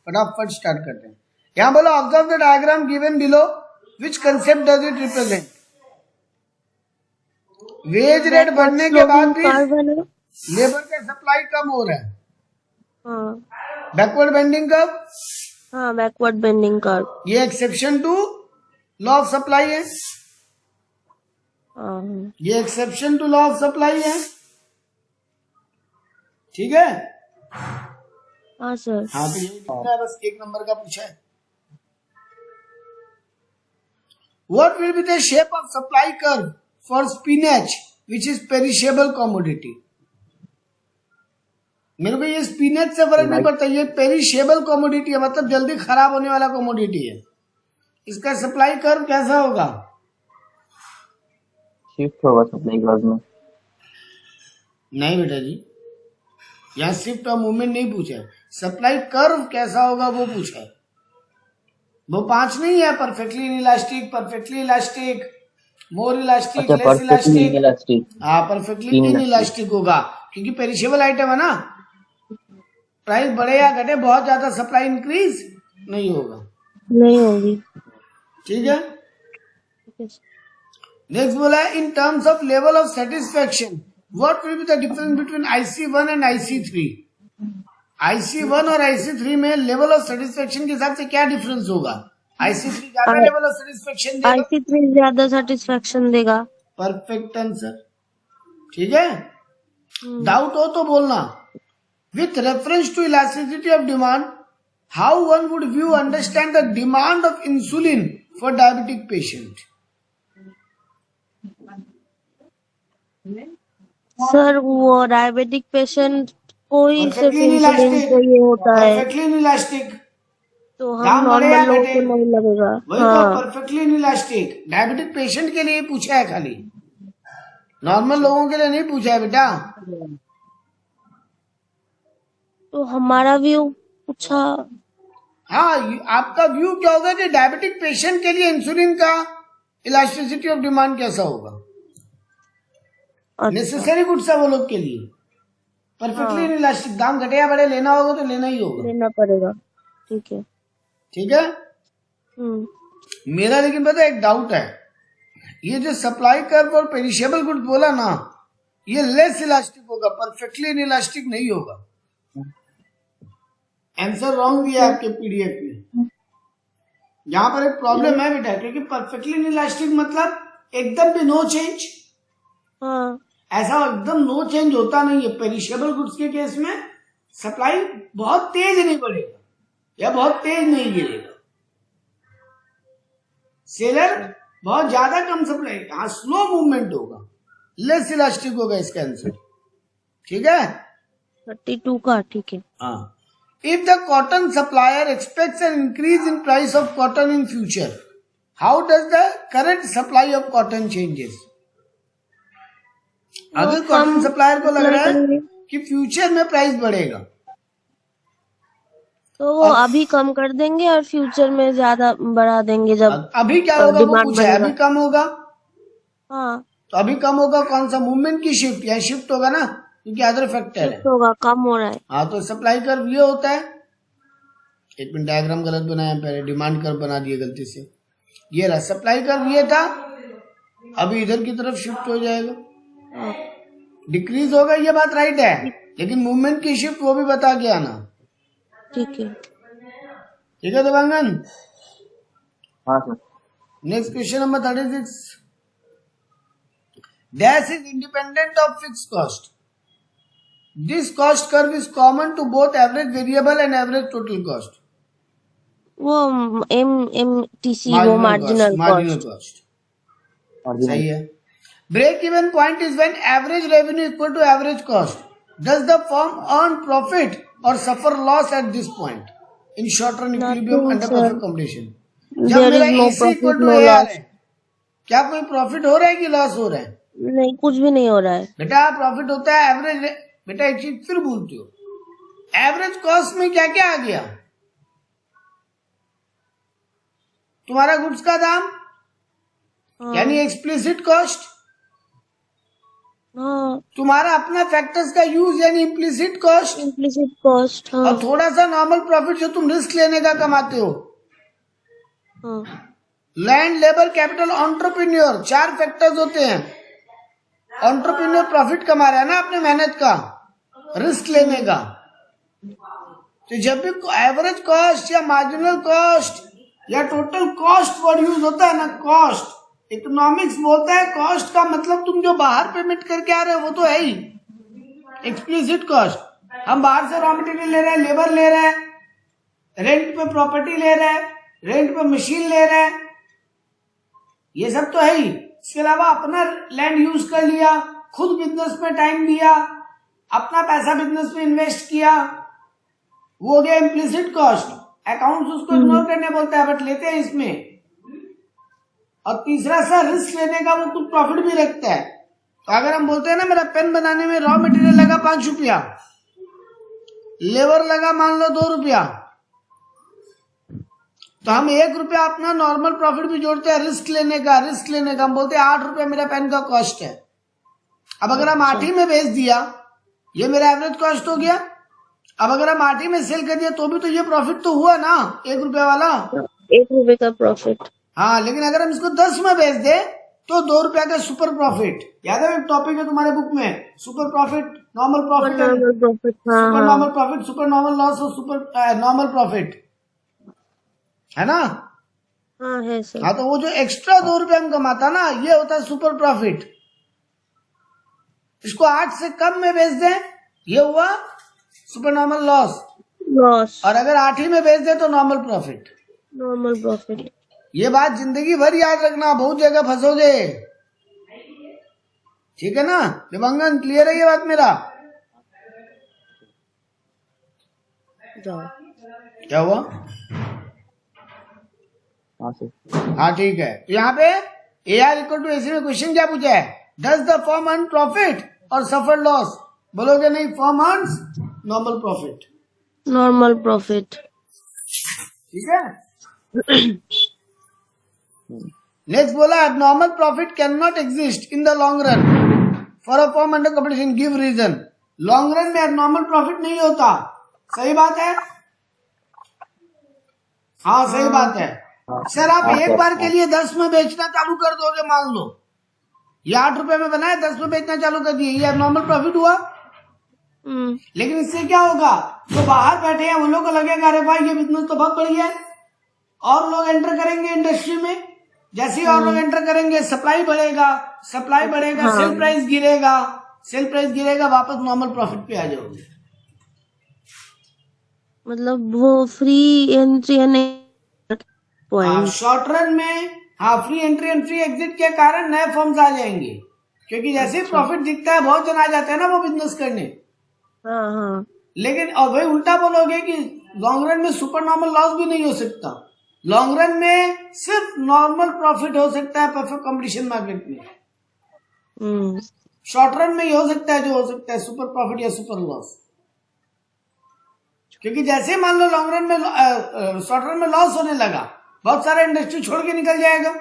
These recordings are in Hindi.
फटाफट स्टार्ट करते हैं। यहाँ बोलो observe the diagram given below, which concept does it represent? Wage rate बढ़ने के बाद भी लेबर का सप्लाई कम हो रहा है। बैकवर्ड बेंडिंग कर्व, हाँ बैकवर्ड बेंडिंग कर्व, ये exception to law of supply है। ये exception to law of supply है, ठीक है। हाँ सर। हाँ तो यही लिखना है, बस एक नंबर का पूछा है। What will be the shape of supply curve for spinach, which is perishable commodity? मेरे को ये स्पिनच से फर्क नहीं पड़ता, ये पेरिशेबल कमोडिटी है, मतलब जल्दी खराब होने वाला कमोडिटी है। इसका सप्लाई कर्व कैसा होगा? शिफ्ट होगा सप्लाई कर्व में। नहीं बेटा जी, यहाँ शिफ्ट और मूवमेंट नहीं पूछा है, सप्लाई कर्व कैसा होगा वो पूछा है। वो 5 नहीं है, परफेक्टली इलास्टिक, परफेक्टली इलास्टिक, मोर इलास्टिक, लेस इलास्टिक। हाँ परफेक्टली इलास्टिक होगा, क्योंकि पेरिशेबल आइटम है ना। प्राइस बढ़े या घटे, बहुत ज्यादा सप्लाई इंक्रीज नहीं होगा, नहीं होगी, ठीक है। नेक्स्ट बोला है in terms of level of satisfaction what will be the difference between IC1 and IC3? IC1 और IC3 में लेवल ऑफ सेटिस्फेक्शन के हिसाब से क्या डिफरेंस होगा? IC3 ज्यादा लेवल ऑफ सेटिस्फेक्शन देगा, IC3 ज्यादा सेटिस्फेक्शन देगा। परफेक्ट आंसर, ठीक है। डाउट हो तो बोलना। With reference to elasticity of demand, how one would view understand the demand of insulin for diabetic patient? Sir वो डायबिटिक पेशेंट को ही सिर्फ इंसुलिन को ये होता है, परफेक्टली इलास्टिक, तो हम नॉर्मल लोगों को नहीं लगेगा। हाँ परफेक्टली इलास्टिक डायबिटिक पेशेंट के लिए पूछा है, खाली नॉर्मल लोगों के लिए नहीं पूछा है बेटा। तो हमारा व्यू पूछा। हाँ आपका व्यू क्या होगा कि डायबिटिक पेशेंट के लिए इंसुलिन का इलास्टिसिटी ऑफ डिमांड कैसा होगा? नेसेसरी गुड्स है वो लोग के लिए, परफेक्टली इलास्टिक, दाम घटे या बढ़े लेना होगा तो लेना ही होगा, लेना पड़ेगा, ठीक है, ठीक है। मेरा लेकिन पता एक डाउट है, ये जो सप्लाई कर्व और पेरिशेबल गुड्स बोला ना, ये लेस इलास्टिक होगा, परफेक्टली इलास्टिक नहीं होगा। आंसर रॉन्ग दिया आपके पीडीएफ में। यहाँ पर एक प्रॉब्लम है बेटा, क्योंकि परफेक्टली इलास्टिक मतलब एकदम भी नो चेंज, ऐसा एकदम नो चेंज होता नहीं है। पेरिशेबल गुड्स के केस में सप्लाई बहुत तेज नहीं बढ़ेगा या बहुत तेज नहीं गिरेगा, सेलर बहुत ज्यादा कम सप्लाई, हाँ स्लो मूवमेंट होगा, लेस इलास्टिक होगा इसका आंसर, ठीक है। 32 का, ठीक है। हाँ, if the cotton supplier aspects an increase in price of cotton in future, how does the current supply of cotton changes? अगर कॉटन सप्लायर को लग रहा है कि फ्यूचर में प्राइस बढ़ेगा, तो वो अभी कम कर देंगे और फ्यूचर में ज्यादा बढ़ा देंगे। जब अभी क्या होगा वो पूछा है, अभी कम होगा। हाँ तो अभी कम होगा, कौन सा? मूवमेंट की शिफ्ट, या शिफ्ट होगा ना, क्योंकि अदर फैक्टर है, होगा, कम हो रहा है। हाँ तो सप्लाई कर्व ये होता है। एक मिनट, डायग्राम गलत बनाया, पहले डिमांड कर्व बना दिया गलती से। ये रहा सप्लाई कर्व, ये था, अभी इधर की तरफ शिफ्ट हो जाएगा, डिक्रीज होगा, ये बात राइट है, लेकिन मूवमेंट की शिफ्ट वो भी बता के आना, ठीक है, ठीक है देवांगन। हाँ sir. Next question number 36, dash is independent of fix cost, this cost curve is common to both average variable and average total cost. वो MTC, वो मार्जिनल कॉस्ट, सही है। Break even point is when average revenue equal to average cost, does the firm earn profit और suffer loss at this point in short run equilibrium under perfect competition? जब मेरा AC इक्वल टू AR है, क्या कोई प्रॉफिट हो रहा है कि लॉस हो रहा है? नहीं, कुछ भी नहीं हो रहा है बेटा, प्रॉफिट होता है एवरेज। बेटा एक चीज फिर भूलती हो, एवरेज कॉस्ट में क्या क्या आ गया? तुम्हारा गुड्स का दाम, यानी एक्सप्लिसिट कॉस्ट, हाँ, तुम्हारा अपना फैक्टर्स का यूज यानी इम्प्लिसिट कॉस्ट इम्प्लिसिट कॉस्ट। हाँ और थोड़ा सा नॉर्मल प्रॉफिट जो तुम रिस्क लेने का कमाते हो। हाँ land, labour, capital, entrepreneur, 4 factors होते हैं। एंटरप्रेन्योर प्रॉफिट कमा रहा है ना अपने मेहनत का, रिस्क लेने का। तो जब भी एवरेज कॉस्ट या मार्जिनल कॉस्ट या टोटल कॉस्ट वर्ड यूज होता है ना, कॉस्ट, इकोनॉमिक्स बोलता है कॉस्ट का मतलब तुम जो बाहर पेमेंट करके आ रहे हो वो तो है ही एक्सप्लिसिट कॉस्ट। हम बाहर से रॉ मटेरियल ले रहे हैं, लेबर ले रहे हैं, रेंट पे प्रॉपर्टी ले रहे हैं, रेंट पे मशीन ले रहे हैं, ये सब तो है ही। इसके अलावा अपना लैंड यूज कर लिया, खुद बिजनेस में टाइम दिया, अपना पैसा बिजनेस में इन्वेस्ट किया, वो हो गया इम्प्लिसिट कॉस्ट। अकाउंट्स उसको इग्नोर करने बोलता है बट लेते हैं इसमें। और तीसरा सा रिस्क लेने का वो कुछ प्रॉफिट भी रखता है। तो अगर हम बोलते हैं ना मेरा पेन बनाने में रॉ मटेरियल लगा 5 रुपया, लेबर लगा मान लो 2 रुपया, तो हम 1 रुपया अपना नॉर्मल प्रॉफिट भी जोड़ते हैं रिस्क लेने का। हम बोलते हैं 8 रुपया मेरा पेन का कॉस्ट है। अब अगर हम 8 ही में बेच दिया, ये मेरा एवरेज कॉस्ट हो गया। अब अगर हम 8 ही में सेल कर दिया तो भी तो ये प्रॉफिट तो हुआ ना 1 रुपया वाला। 1 रुपए का प्रॉफिट। हाँ, लेकिन अगर हम इसको 10 में बेच दे तो 2 रुपया का सुपर प्रॉफिट। याद है एक टॉपिक है तुम्हारे बुक में, super profit, normal profit, normal profit. हाँ सुपर हाँ normal profit, super normal loss और सुपर नॉर्मल प्रॉफिट, है ना। हाँ है सर। हाँ, तो वो जो एक्स्ट्रा 2 रुपया हम कमाता ना, ये होता है सुपर प्रॉफिट। इसको 8 से कम में बेच दें, ये हुआ सुपर नॉर्मल लॉस। लॉस। और अगर 8 ही में बेच दे तो नॉर्मल प्रॉफिट। Normal profit. ये बात जिंदगी भर याद रखना, बहुत जगह फंसोगे। ठीक है ना दिवंगन, क्लियर है ये बात मेरा? जाओ। क्या हुआ? हाँ सर। हाँ ठीक है। तो यहाँ पे AR इक्वल टू AC में क्वेश्चन क्या पूछा है? Does the firm earn profit और सफर लॉस? बोलोगे नहीं, firm earns normal profit. Normal profit. ठीक है। नेक्स्ट बोला abnormal profit can not exist in the long run for a firm under competition, give reason. Long run में एबनॉर्मल प्रॉफिट नहीं होता। सही बात है? हाँ सही बात है। सर आप एक बार के लिए 10 में बेचना चालू कर दोगे, मान लो ये 8 रुपए में बनाए, 10 में बेचना चालू कर दिए, ये एबनॉर्मल प्रॉफिट हुआ। लेकिन इससे क्या होगा, जो बाहर बैठे हैं उन लोगों को लगेगा अरे भाई ये बिजनेस तो बहुत बढ़िया है, और लोग एंटर करेंगे इंडस्ट्री में। जैसे ही और लोग एंटर करेंगे सप्लाई बढ़ेगा, सेल प्राइस गिरेगा, वापस नॉर्मल प्रॉफिट पे आ जाओगे। मतलब वो free entry point. Short run में हाँ free entry and free exit के कारण नए फर्म्स आ जाएंगे, क्योंकि जैसे ही प्रॉफिट दिखता है बहुत जन आ जाते हैं ना वो बिजनेस करने। हाँ हाँ। लेकिन और वही उल्टा बोलोगे कि लॉन्ग रन में सुपर नॉर्मल लॉस भी नहीं हो सकता। लॉन्ग रन में सिर्फ नॉर्मल प्रॉफिट हो सकता है परफेक्ट कंपटीशन मार्केट में। शॉर्ट रन में ही हो सकता है जो हो सकता है सुपर प्रॉफिट या सुपर लॉस। क्योंकि जैसे मान लो लॉन्ग रन में शॉर्ट रन में लॉस होने लगा, बहुत सारा इंडस्ट्री छोड़ के निकल जाएगा।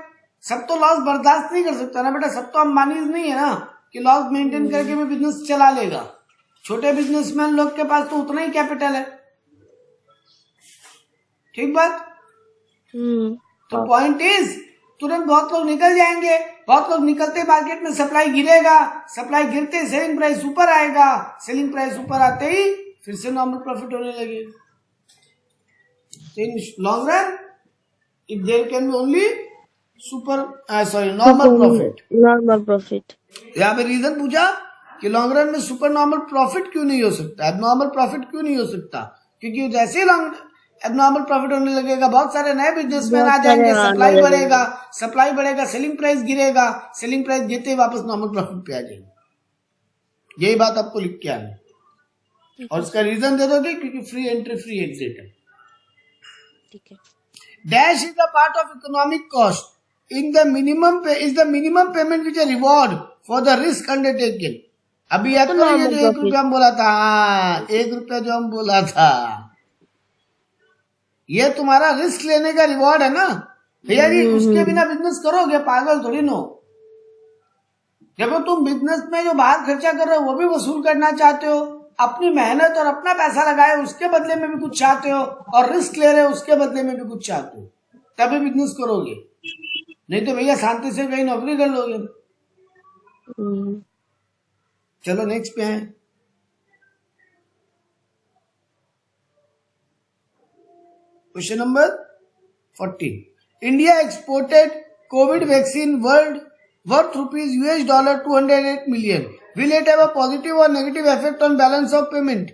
सब तो लॉस बर्दाश्त नहीं कर सकता ना बेटा, सब तो अंबानीज नहीं है ना कि लॉस मेंटेन करके भी बिजनेस चला लेगा। छोटे बिजनेसमैन लोग के पास तो उतना ही कैपिटल है। ठीक बात। तो पॉइंट इज तुरंत बहुत लोग निकल जाएंगे, बहुत लोग निकलते मार्केट में सप्लाई गिरेगा, सप्लाई गिरते सेलिंग प्राइस ऊपर आएगा, सेलिंग प्राइस ऊपर आते ही फिर से नॉर्मल प्रॉफिट होने लगेगा। In long run if there can be only normal profit. यहाँ पे रीजन पूछा कि लॉन्ग रन में सुपर नॉर्मल प्रॉफिट क्यों नहीं हो सकता, एबनॉर्मल प्रॉफिट क्यों नहीं हो सकता? क्योंकि जैसे ही लॉन्ग एबनॉर्मल प्रॉफिट होने लगेगा बहुत सारे नए बिजनेसमैन आ जाएंगे, सप्लाई बढ़ेगा, सेलिंग प्राइस गिरेगा, सेलिंग प्राइस गिरते ही वापस नॉर्मल प्रॉफिट पे आ जाएंगे। यही बात आपको लिख के आना है और इसका रीजन दे दोगे क्योंकि फ्री एंट्री फ्री एग्जिट है। ठीक है। Dash is the part of economic cost in the minimum payment which A reward for the risk undertaking. अभी याद करो ये जो 1 रुपया हम बोला था, 1 रुपया जो हम बोला था, ये तुम्हारा रिस्क लेने का रिवॉर्ड है ना भैया जी। उसके बिना बिजनेस करोगे, पागल थोड़ी नो। देखो तुम बिजनेस में जो बाहर खर्चा कर रहे हो वो भी वसूल करना चाहते हो, अपनी मेहनत और अपना पैसा लगाए उसके बदले में भी कुछ चाहते हो, और रिस्क ले रहे हो उसके बदले में भी कुछ चाहते हो, तभी बिजनेस करोगे। नहीं तो भैया शांति से कहीं नौकरी कर लोगे। चलो नेक्स्ट पे है। Question number 14। India exported Covid vaccine world worth $208 million. Will it have a positive or negative effect on balance of payment?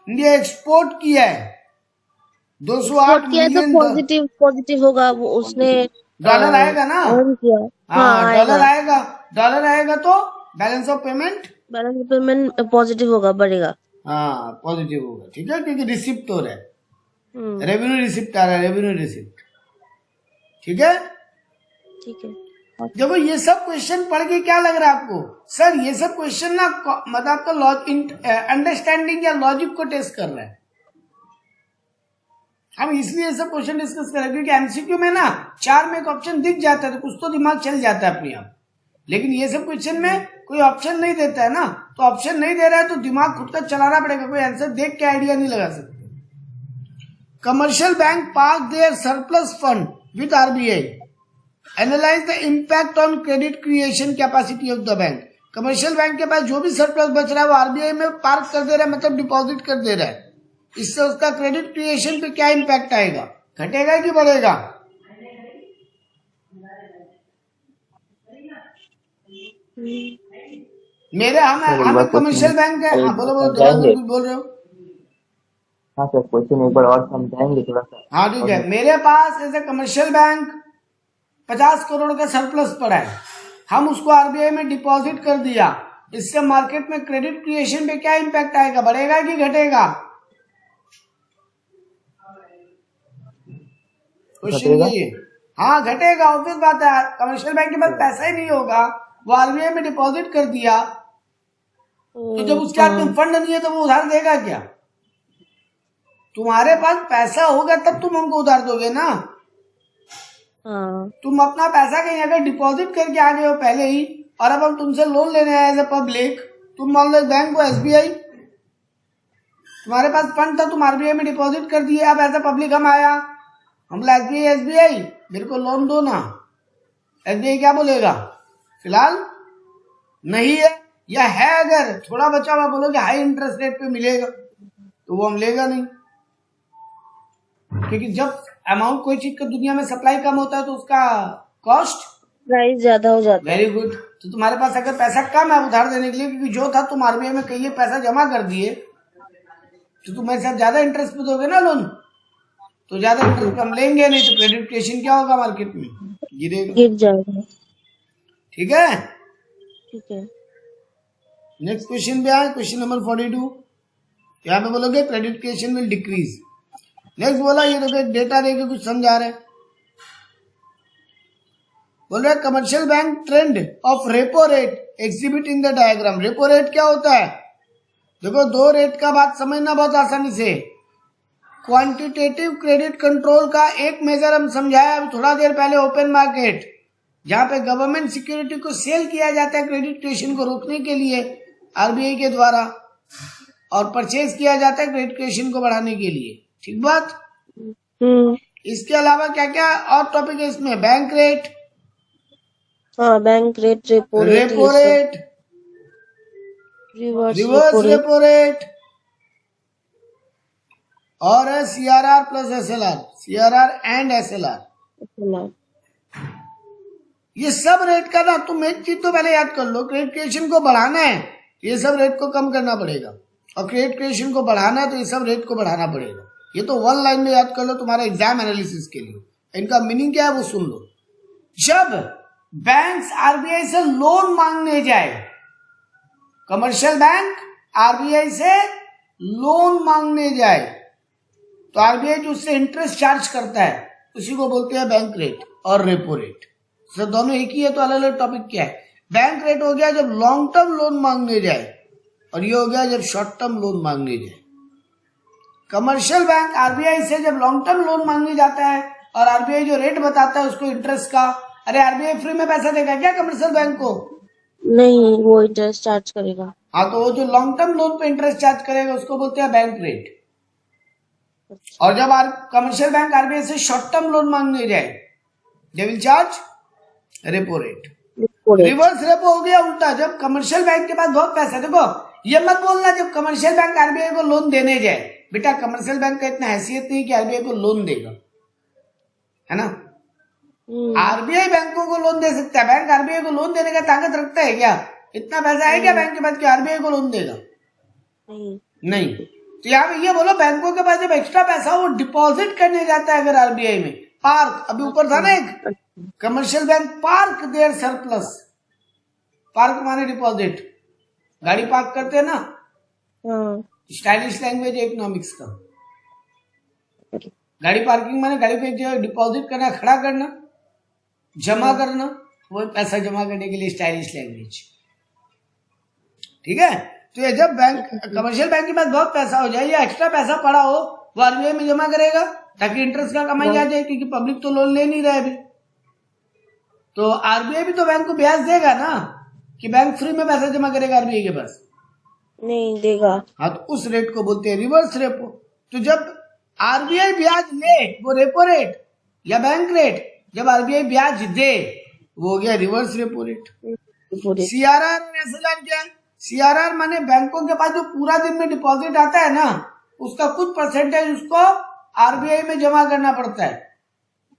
India export किया है 208 किया तो मिलियन पॉजिटिव होगा, वो उसने डॉलर आएगा ना। earn किया। हाँ डॉलर आएगा तो बैलेंस ऑफ पेमेंट पॉजिटिव होगा, बढ़ेगा। हाँ पॉजिटिव होगा, ठीक है, क्योंकि रिसिप्ट हो रहा है, रेवेन्यू रिसिप्ट आ रहा है, रेवेन्यू रिसिप्ट, ठीक है। ठीक है। देखो ये सब क्वेश्चन पढ़ के क्या लग रहा है आपको, सर ये सब क्वेश्चन ना मतलब आपका अंडरस्टैंडिंग या लॉजिक को टेस्ट कर रहा है। हम इसलिए ये सब क्वेश्चन डिस्कस कर रहे हैं क्योंकि एमसीक्यू में ना 4 में एक ऑप्शन दिख जाता है तो कुछ तो दिमाग चल जाता है अपने आप, लेकिन ये सब क्वेश्चन में कोई ऑप्शन नहीं देता है ना, तो ऑप्शन नहीं दे रहा है तो दिमाग खुद का चलाना पड़ेगा, कोई आंसर देख के आइडिया नहीं लगा सकते। Commercial bank park their surplus fund with RBI, analyse the impact on credit creation capacity of the bank. Commercial bank के पास जो भी सरप्लस बच रहा है वो आरबीआई में पार्क कर दे रहा है, मतलब डिपॉजिट कर दे रहा है, इससे उसका क्रेडिट क्रिएशन पे क्या इम्पैक्ट आएगा, घटेगा कि बढ़ेगा? मेरे हम कमर्शियल बैंक है। हाँ बोलो बोल रहे हो। हाँ सर, क्वेश्चन एक बार और समझाएंगे थोड़ा सा? हाँ ठीक है। मेरे पास as a commercial bank 50 crore का सरप्लस पड़ा है, हम उसको आरबीआई में डिपॉजिट कर दिया, इससे मार्केट में क्रेडिट क्रिएशन पे क्या इम्पैक्ट आएगा, बढ़ेगा कि घटेगा? क्वेश्चन ये। हाँ घटेगा, ऑब्वियस बात है, कमर्शियल बैंक के पास पैसा ही नहीं होगा, वो आरबीआई में डिपॉजिट कर दिया, तो जब उसके हाथ में फंड नहीं है तो वो उधार देगा क्या? तुम्हारे पास पैसा होगा तब तुम हमको उधार दोगे ना। तुम अपना पैसा कहीं अगर डिपॉजिट करके आ गए हो पहले ही, और अब हम तुमसे लोन लेने आए एज ए पब्लिक, तुम मान लो बैंक को एसबीआई, तुम्हारे पास फंड था, तुम आरबीआई में डिपॉजिट कर दिए, अब एज ए पब्लिक हम आया, हम बोला एसबीआई मेरे को लोन दो ना, एसबीआई क्या बोलेगा? फिलहाल नहीं है, या है अगर थोड़ा बचा हुआ बोलोगे हाई इंटरेस्ट रेट पे मिलेगा, तो वो हम लेगा नहीं, क्योंकि जब अमाउंट कोई चीज का दुनिया में सप्लाई कम होता है तो उसका कॉस्ट प्राइस ज्यादा हो जाता है। Very good. तो तुम्हारे पास अगर पैसा कम है उधार देने के लिए, क्योंकि जो था तुम आरबीआई में कहीं पैसा जमा कर दिए, तो तुम ऐसे ज्यादा इंटरेस्ट पे दोगे ना लोन, तो ज्यादा इंटरेस्ट हम लेंगे नहीं, तो क्रेडिट क्रिएशन क्या होगा, मार्केट में गिर जाएगा। ठीक है। ठीक है। नेक्स्ट क्वेश्चन पे आए, क्वेश्चन नंबर 42। यहाँ पे बोलोगे credit creation will decrease. Next बोला, ये देखो डेटा देके कुछ समझा रहे, बोल रहे commercial bank trend of repo rate exhibit in the diagram. Repo rate क्या होता है? देखो 2 रेट का बात समझना बहुत आसानी से। क्वांटिटेटिव क्रेडिट कंट्रोल का एक मेजर हम समझाया अभी थोड़ा देर पहले, ओपन मार्केट, जहां पे गवर्नमेंट सिक्योरिटी को सेल किया जाता है क्रेडिट क्रिएशन को रोकने के लिए आरबीआई के द्वारा, और परचेज किया जाता है क्रेडिट क्रिएशन को बढ़ाने के लिए, ठीक बात। इसके अलावा क्या क्या और टॉपिक है इसमें? बैंक रेट, हाँ bank rate, repo rate, reverse repo rate, और है CRR plus SLR, CRR and SLR. ये सब रेट का ना तुम एक चीज तो पहले याद कर लो, क्रेडिट क्रिएशन को बढ़ाना है ये सब रेट को कम करना पड़ेगा, और क्रेडिट क्रिएशन को बढ़ाना है तो ये सब रेट को बढ़ाना पड़ेगा। ये तो 1 लाइन में याद कर लो तुम्हारे एग्जाम एनालिसिस के लिए। इनका मीनिंग क्या है वो सुन लो। जब बैंक्स आरबीआई से लोन मांगने जाए, कमर्शियल बैंक आरबीआई से लोन मांगने जाए, तो आरबीआई जो उससे इंटरेस्ट चार्ज करता है उसी को बोलते हैं बैंक रेट और रेपो रेट। सर दोनों एक ही है तो अलग अलग टॉपिक क्या है? बैंक रेट हो गया जब लॉन्ग टर्म लोन मांगने जाए, और ये हो गया जब शॉर्ट टर्म लोन मांगने जाए। कमर्शियल बैंक आरबीआई से जब लॉन्ग टर्म लोन मांगने जाता है और आरबीआई जो रेट बताता है उसको इंटरेस्ट का अरे आरबीआई फ्री में पैसा देगा क्या कमर्शियल बैंक को? नहीं, वो इंटरेस्ट चार्ज करेगा। हाँ, तो वो जो लॉन्ग टर्म लोन पे इंटरेस्ट चार्ज करेगा उसको बोलते हैं बैंक रेट। अच्छा। और जब कमर्शियल बैंक आरबीआई से शॉर्ट टर्म लोन मांगने जाए, they will charge repo rate. Reverse repo हो गया उल्टा। जब कमर्शियल बैंक के पास बहुत पैसा, देखो ये मत बोलना जब कमर्शियल बैंक आरबीआई को लोन देने जाए, बेटा कमर्शियल बैंक का इतना हैसियत नहीं कि आरबीआई को लोन देगा, है ना। आरबीआई बैंकों को लोन दे सकता है, बैंक आरबीआई को लोन देने का ताकत रखता है क्या? इतना पैसा है क्या बैंक के पास कि आरबीआई को लोन देगा? नहीं। तो यहाँ पे ये बोलो बैंकों के पास जब एक्स्ट्रा पैसा हो वो डिपॉजिट करने जाता है अगर आरबीआई में, पार्क, अभी ऊपर था ना एक commercial bank park their surplus. Park माने डिपॉजिट, गाड़ी पार्क करते हैं ना, स्टाइलिश लैंग्वेज इकोनॉमिक्स का। गाड़ी पार्किंग माने गाड़ी पे डिपॉजिट करना, खड़ा करना, जमा करना, वो पैसा जमा करने के लिए स्टाइलिश लैंग्वेज, ठीक है। तो ये जब बैंक कमर्शियल बैंक के पास बहुत पैसा हो जाए या एक्स्ट्रा पैसा पड़ा हो वो आरबीआई में जमा करेगा ताकि इंटरेस्ट का कमाई आ जाए, क्योंकि पब्लिक तो लोन ले नहीं रहा है अभी। तो आरबीआई भी तो बैंक को ब्याज देगा ना, कि बैंक फ्री में पैसा जमा करेगा आरबीआई के पास? नहीं देगा। हाँ, तो उस रेट को बोलते हैं रिवर्स रेपो। तो जब आरबीआई ब्याज ले वो रेपो रेट या बैंक रेट, जब आरबीआई ब्याज दे वो हो गया रिवर्स रेपो रेट। सीआरआर और एसएलआर क्या है? सीआरआर माने बैंकों के पास जो पूरा दिन में डिपॉजिट आता है ना, उसका कुछ परसेंटेज उसको आरबीआई में जमा करना पड़ता है,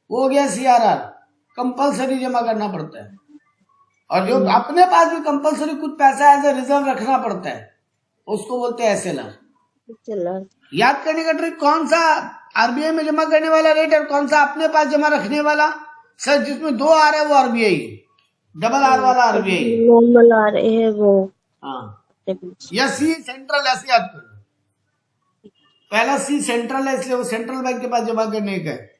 वो हो गया सीआरआर, कंपलसरी जमा करना पड़ता है। और जो अपने पास भी कंपलसरी कुछ पैसा एज ए रिजर्व रखना पड़ता है उसको बोलते हैं एसएलआर। याद करने का ट्रिक, कौन सा आरबीआई में जमा करने वाला रेट और कौन सा अपने पास जमा रखने वाला? सर जिसमें 2 आ रहे हैं वो आरबीआई है, डबल आर वाला आरबीआई, नॉर्मल आ रहे हैं वो। हाँ, या सी सेंट्रल, ऐसे याद कर लो। पहला सी सेंट्रल है इसलिए वो सेंट्रल बैंक के पास जमा करने का है।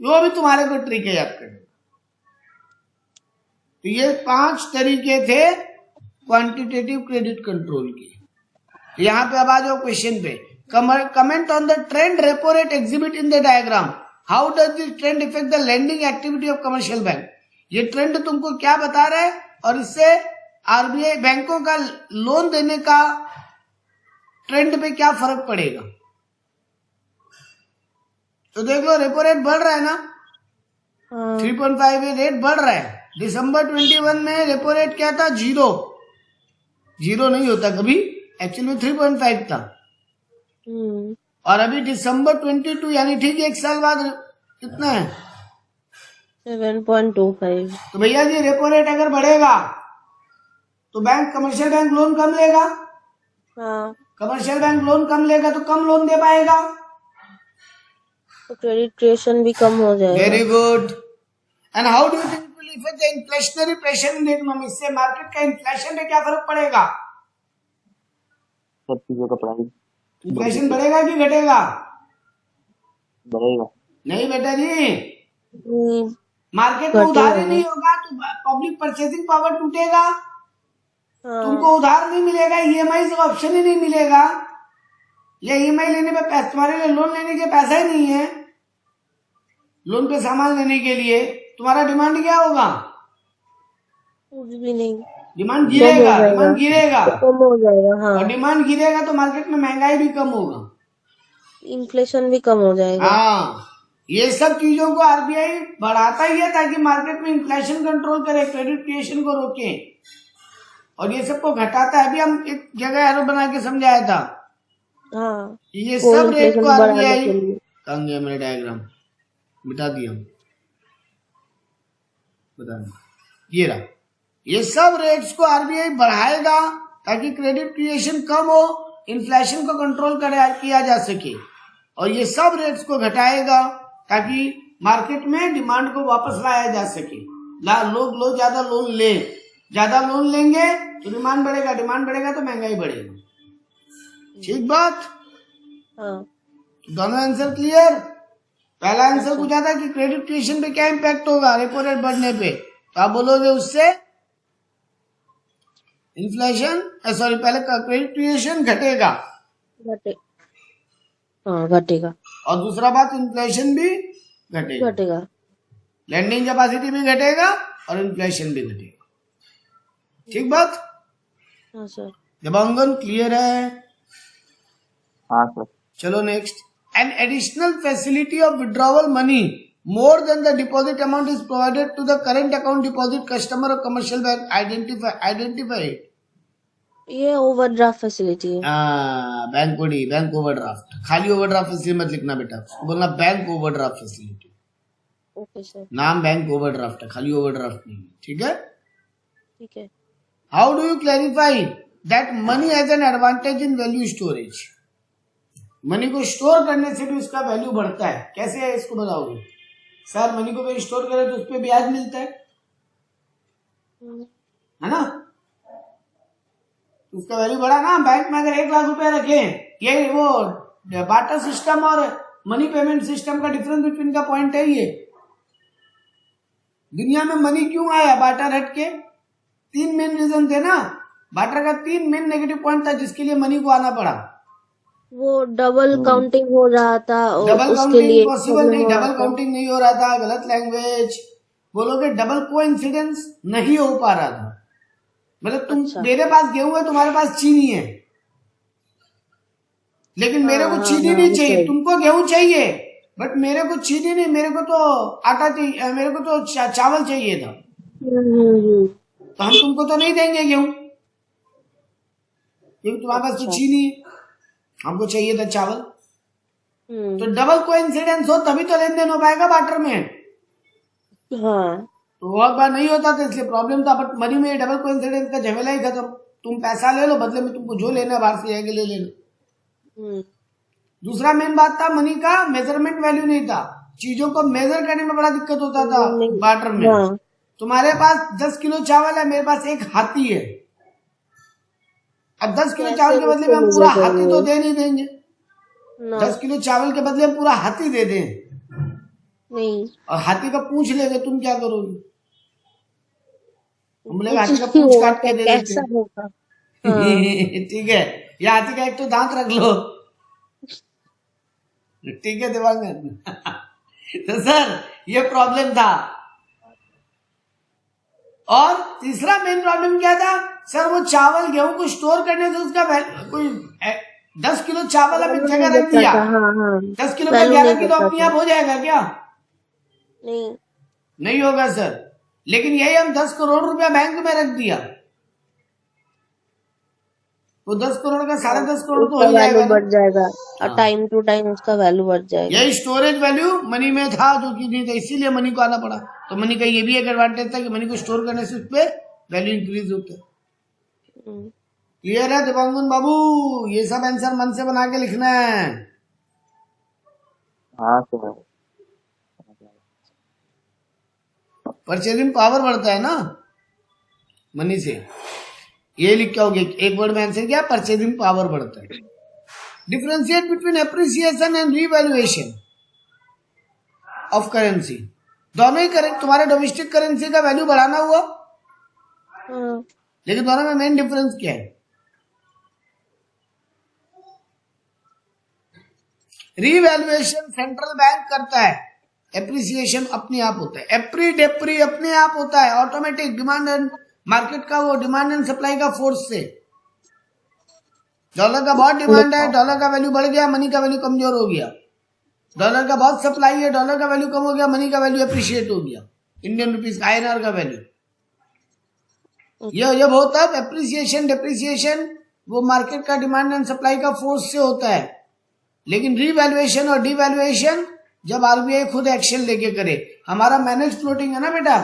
वो भी तुम्हारे को ट्रिक है याद करने। तो ये 5 तरीके थे क्वांटिटेटिव क्रेडिट कंट्रोल के। यहाँ पे अब आ जाओ क्वेश्चन पे। Comment on the trend repo rate exhibit in the diagram. How does this trend effect the lending activity of commercial bank? ये ट्रेंड तुमको क्या बता रहा है और इससे आरबीआई बैंकों का लोन देने का ट्रेंड पे क्या फर्क पड़ेगा? तो देख लो रेपो रेट बढ़ रहा है ना, 3.5 रेट बढ़ रहा है। दिसंबर 21 में रेपो रेट क्या था? 0 नहीं होता कभी, एक्चुअली में 3.5 था। और अभी दिसंबर 22 यानी ठीक 1 साल बाद कितना है? 7.25। तो भैया जी रेपो रेट अगर बढ़ेगा तो बैंक कमर्शियल बैंक लोन कम लेगा। हाँ, कमर्शियल बैंक लोन कम लेगा तो कम लोन दे पाएगा, तो क्रेडिट क्रिएशन भी कम हो जाएगा। Very good. And how do you think it will effect the inflationary pressure in the economy? इससे मार्केट का इन्फ्लेशन पे क्या फर्क पड़ेगा? सब चीजों का प्राइस इन्फ्लेशन बढ़ेगा कि घटेगा? बढ़ेगा। नहीं बेटा जी, मार्केट में उधार ही नहीं होगा तो पब्लिक परचेसिंग पावर टूटेगा। तुमको उधार नहीं मिलेगा, ईएमआई का ऑप्शन ही नहीं मिलेगा, या ईएमआई लेने पे तुम्हारे लिए लोन लेने के पैसा ही नहीं है, लोन पे सामान लेने के लिए। तुम्हारा डिमांड क्या होगा? कुछ भी नहीं, डिमांड गिरेगा, डिमांड गिरेगा, कम हो जाएगा। हाँ, और डिमांड गिरेगा तो मार्केट में महंगाई भी कम होगा, इन्फ्लेशन भी कम हो जाएगा। हाँ, ये सब चीजों को आरबीआई बढ़ाता ही है ताकि मार्केट में इन्फ्लेशन कंट्रोल करे, क्रेडिट क्रिएशन को रोके, और ये सबको घटाता है। अभी हम एक जगह एरो बना के समझाया था। हाँ, ये सब रेट को आरबीआई, कहाँ गया मेरा डायग्राम, मिटा दिया, बताना, ये रहा। ये सब रेट्स को आरबीआई बढ़ाएगा ताकि क्रेडिट क्रिएशन कम हो, इन्फ्लेशन को कंट्रोल किया जा सके, और ये सब रेट्स को घटाएगा ताकि मार्केट में डिमांड को वापस लाया जा सके। लोग ज्यादा लोन ले, ज्यादा लोन लेंगे तो डिमांड बढ़ेगा, डिमांड बढ़ेगा तो महंगाई बढ़ेगा। ठीक बात? हाँ। दोनों आंसर क्लियर? पहला आंसर पूछा था कि क्रेडिट क्रिएशन पे क्या इम्पैक्ट होगा रेपो रेट बढ़ने पे, तो आप बोलोगे उससे इन्फ्लेशन, सॉरी पहले क्रेडिट क्रिएशन घटेगा, हाँ घटेगा, और दूसरा बात इन्फ्लेशन भी घटेगा। लैंडिंग कैपेसिटी भी घटेगा और इन्फ्लेशन भी घटेगा। ठीक बात? हाँ सर। दिवांगन क्लियर है? हाँ सर। चलो next. An additional facility of withdrawal money more than the deposit amount is provided to the current account deposit customer or commercial bank identify it. ये ओवरड्राफ्ट फैसिलिटी है। बैंक ओवरड्राफ्ट, खाली ओवरड्राफ्ट फैसिलिटी मत लिखना बेटा, उसको बोलना bank overdraft facility. Okay sir. नाम बैंक ओवरड्राफ्ट है, खाली ओवरड्राफ्ट नहीं है। ठीक है? ठीक है। How do you clarify that money has an advantage in value storage? Money को स्टोर करने से भी उसका वैल्यू बढ़ता है। कैसे है इसको बताओगे? सर मनी को भी स्टोर करें तो उस पर ब्याज मिलता है ना? उसका वैल्यू बढ़ा ना। बैंक में अगर 1 लाख रुपए रखें, ये वो बार्टर सिस्टम और मनी पेमेंट सिस्टम का डिफरेंस बिटवीन का पॉइंट है ये। दुनिया में मनी क्यों आया बार्टर हट के? 3 मेन रीजन थे ना। बार्टर का 3 मेन नेगेटिव पॉइंट था जिसके लिए मनी को आना पड़ा। वो डबल काउंटिंग हो रहा था और डबल उसके काउंटिंग लिए पॉसिबल नहीं, हो रहा डबल था। काउंटिंग नहीं हो रहा था, गलत लैंग्वेज बोलोगे। डबल कोइंसिडेंस नहीं हो पा रहा था। मतलब तुम अच्छा। मेरे पास गेहूं है, तुम्हारे पास चीनी है, लेकिन मेरे को चीनी नहीं चाहिए, तुमको गेहूं चाहिए, बट मेरे को चीनी नहीं, मेरे को तो आटा चाहिए, मेरे को तो चावल चाहिए था। तो हम तुमको तो नहीं देंगे गेहूं, क्योंकि तुम्हारे पास तो चीनी है, हमको चाहिए था चावल। तो डबल कोइंसिडेंस हो तभी तो लेन देन हो पाएगा बार्टर में। हाँ। तो वो बार नहीं होता था, इसलिए प्रॉब्लम था। बट मनी में डबल कोइंसिडेंस का झमेला ही खत्म। तुम पैसा ले लो, बदले में तुमको जो लेना है बाहर से जाके ले लेना। दूसरा मेन बात था मनी का मेजरमेंट वैल्यू नहीं था। चीजों को मेजर करने में बड़ा दिक्कत होता था बार्टर में। हाँ। तुम्हारे पास 10 किलो चावल है, मेरे पास एक हाथी है। अब 10 किलो चावल के बदले में हम पूरा हाथी तो दे नहीं देंगे। 10 किलो चावल के बदले हम पूरा हाथी दे दें नहीं, और हाथी का पूंछ लेंगे, तुम क्या करोगे? हम लोग हाथी का पूंछ काट के दे देते हैं। ठीक है, या हाथी का एक तो दांत रख लो। ठीक है दिवांगन। तो सर ये प्रॉब्लम था। और तीसरा मेन प्रॉब्लम क्या था? सर वो चावल गेहूं को स्टोर करने से उसका कोई 10 किलो चावल अब एक जगह रख दिया, 10 किलो का 11 किलो अपने आप हो जाएगा क्या? नहीं होगा सर। लेकिन यही हम 10 करोड़ रुपया बैंक में रख दिया, वो 10 करोड़ का 10.5 करोड़ तो हो जाएगा, बढ़ जाएगा और टाइम टू टाइम उसका वैल्यू बढ़ जाएगा। यही स्टोरेज वैल्यू मनी में था जो कि नहीं था, इसीलिए मनी को आना पड़ा। तो मनी का ये भी एक एडवांटेज था कि मनी को स्टोर करने से उस पर वैल्यू इंक्रीज होता है। क्लियर है दिवांगन बाबू? ये सब आंसर मन से बना के लिखना है। हाँ सर। परचेजिंग पावर बढ़ता है ना मनी से, ये लिख के आओगे। एक वर्ड में आंसर क्या? परचेजिंग पावर बढ़ता है। Differentiate between appreciation and revaluation of currency. दोनों ही करेंट तुम्हारे डोमेस्टिक करेंसी का वैल्यू बढ़ाना हुआ, लेकिन दोनों में मेन डिफरेंस क्या है? रीवैल्यूएशन सेंट्रल बैंक करता है, एप्रिसिएशन अपने आप होता है। एप्री डेप्री अपने आप होता है, ऑटोमेटिक। डिमांड एंड मार्केट का वो डिमांड एंड सप्लाई का फोर्स से। डॉलर का बहुत डिमांड है, डॉलर का वैल्यू बढ़ गया, मनी का वैल्यू कमजोर हो गया। डॉलर का बहुत सप्लाई है, डॉलर का वैल्यू कम हो गया, मनी का वैल्यू अप्रिशिएट हो गया, इंडियन रुपीज का, INR का वैल्यू। यह जब होता है एप्रिसिएशन डेप्रिसिएशन, वो मार्केट का डिमांड एंड सप्लाई का फोर्स से होता है। लेकिन रीवैल्यूएशन और डिवैल्यूएशन जब RBI खुद एक्शन लेके करे। हमारा मैनेज फ्लोटिंग है ना बेटा,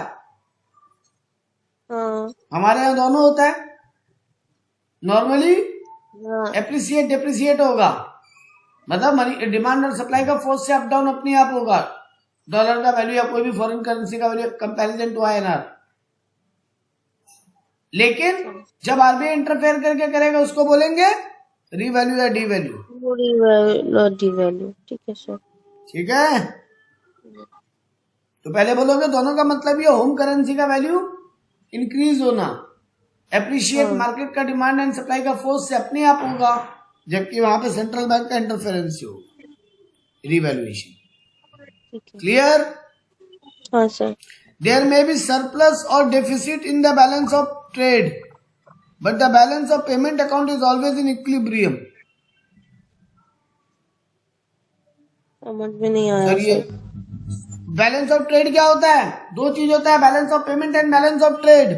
हमारे यहाँ दोनों होता है। नॉर्मली एप्रिसिएट डेप्रिसिएट होगा, मतलब मनी डिमांड और सप्लाई का फोर्स से अप डाउन अपने आप होगा। डॉलर का वैल्यू या कोई भी फॉरेन करेंसी का वैल्यू कंपैरिजन टू INR। लेकिन जब RBI इंटरफेयर करके करेगा उसको बोलेंगे रीवैल्यू या डीवैल्यू। डीवैल्यू। ठीक है सर। ठीक है, तो पहले बोलोगे दोनों का मतलब ये होम करेंसी का वैल्यू इंक्रीज होना, एप्रिशिएट मार्केट का डिमांड एंड सप्लाई का फोर्स से अपने आप होगा, जबकि वहां पे सेंट्रल बैंक का इंटरफेरेंस होगा, रिवैल्यूएशन। क्लियर? हाँ sir. There may be surplus or deficit in the balance of trade, but the balance of payment account is always in equilibrium. समझ में नहीं आया सर ये सर। बैलेंस ऑफ ट्रेड क्या होता है? दो चीज होता है, balance of payment and balance of trade.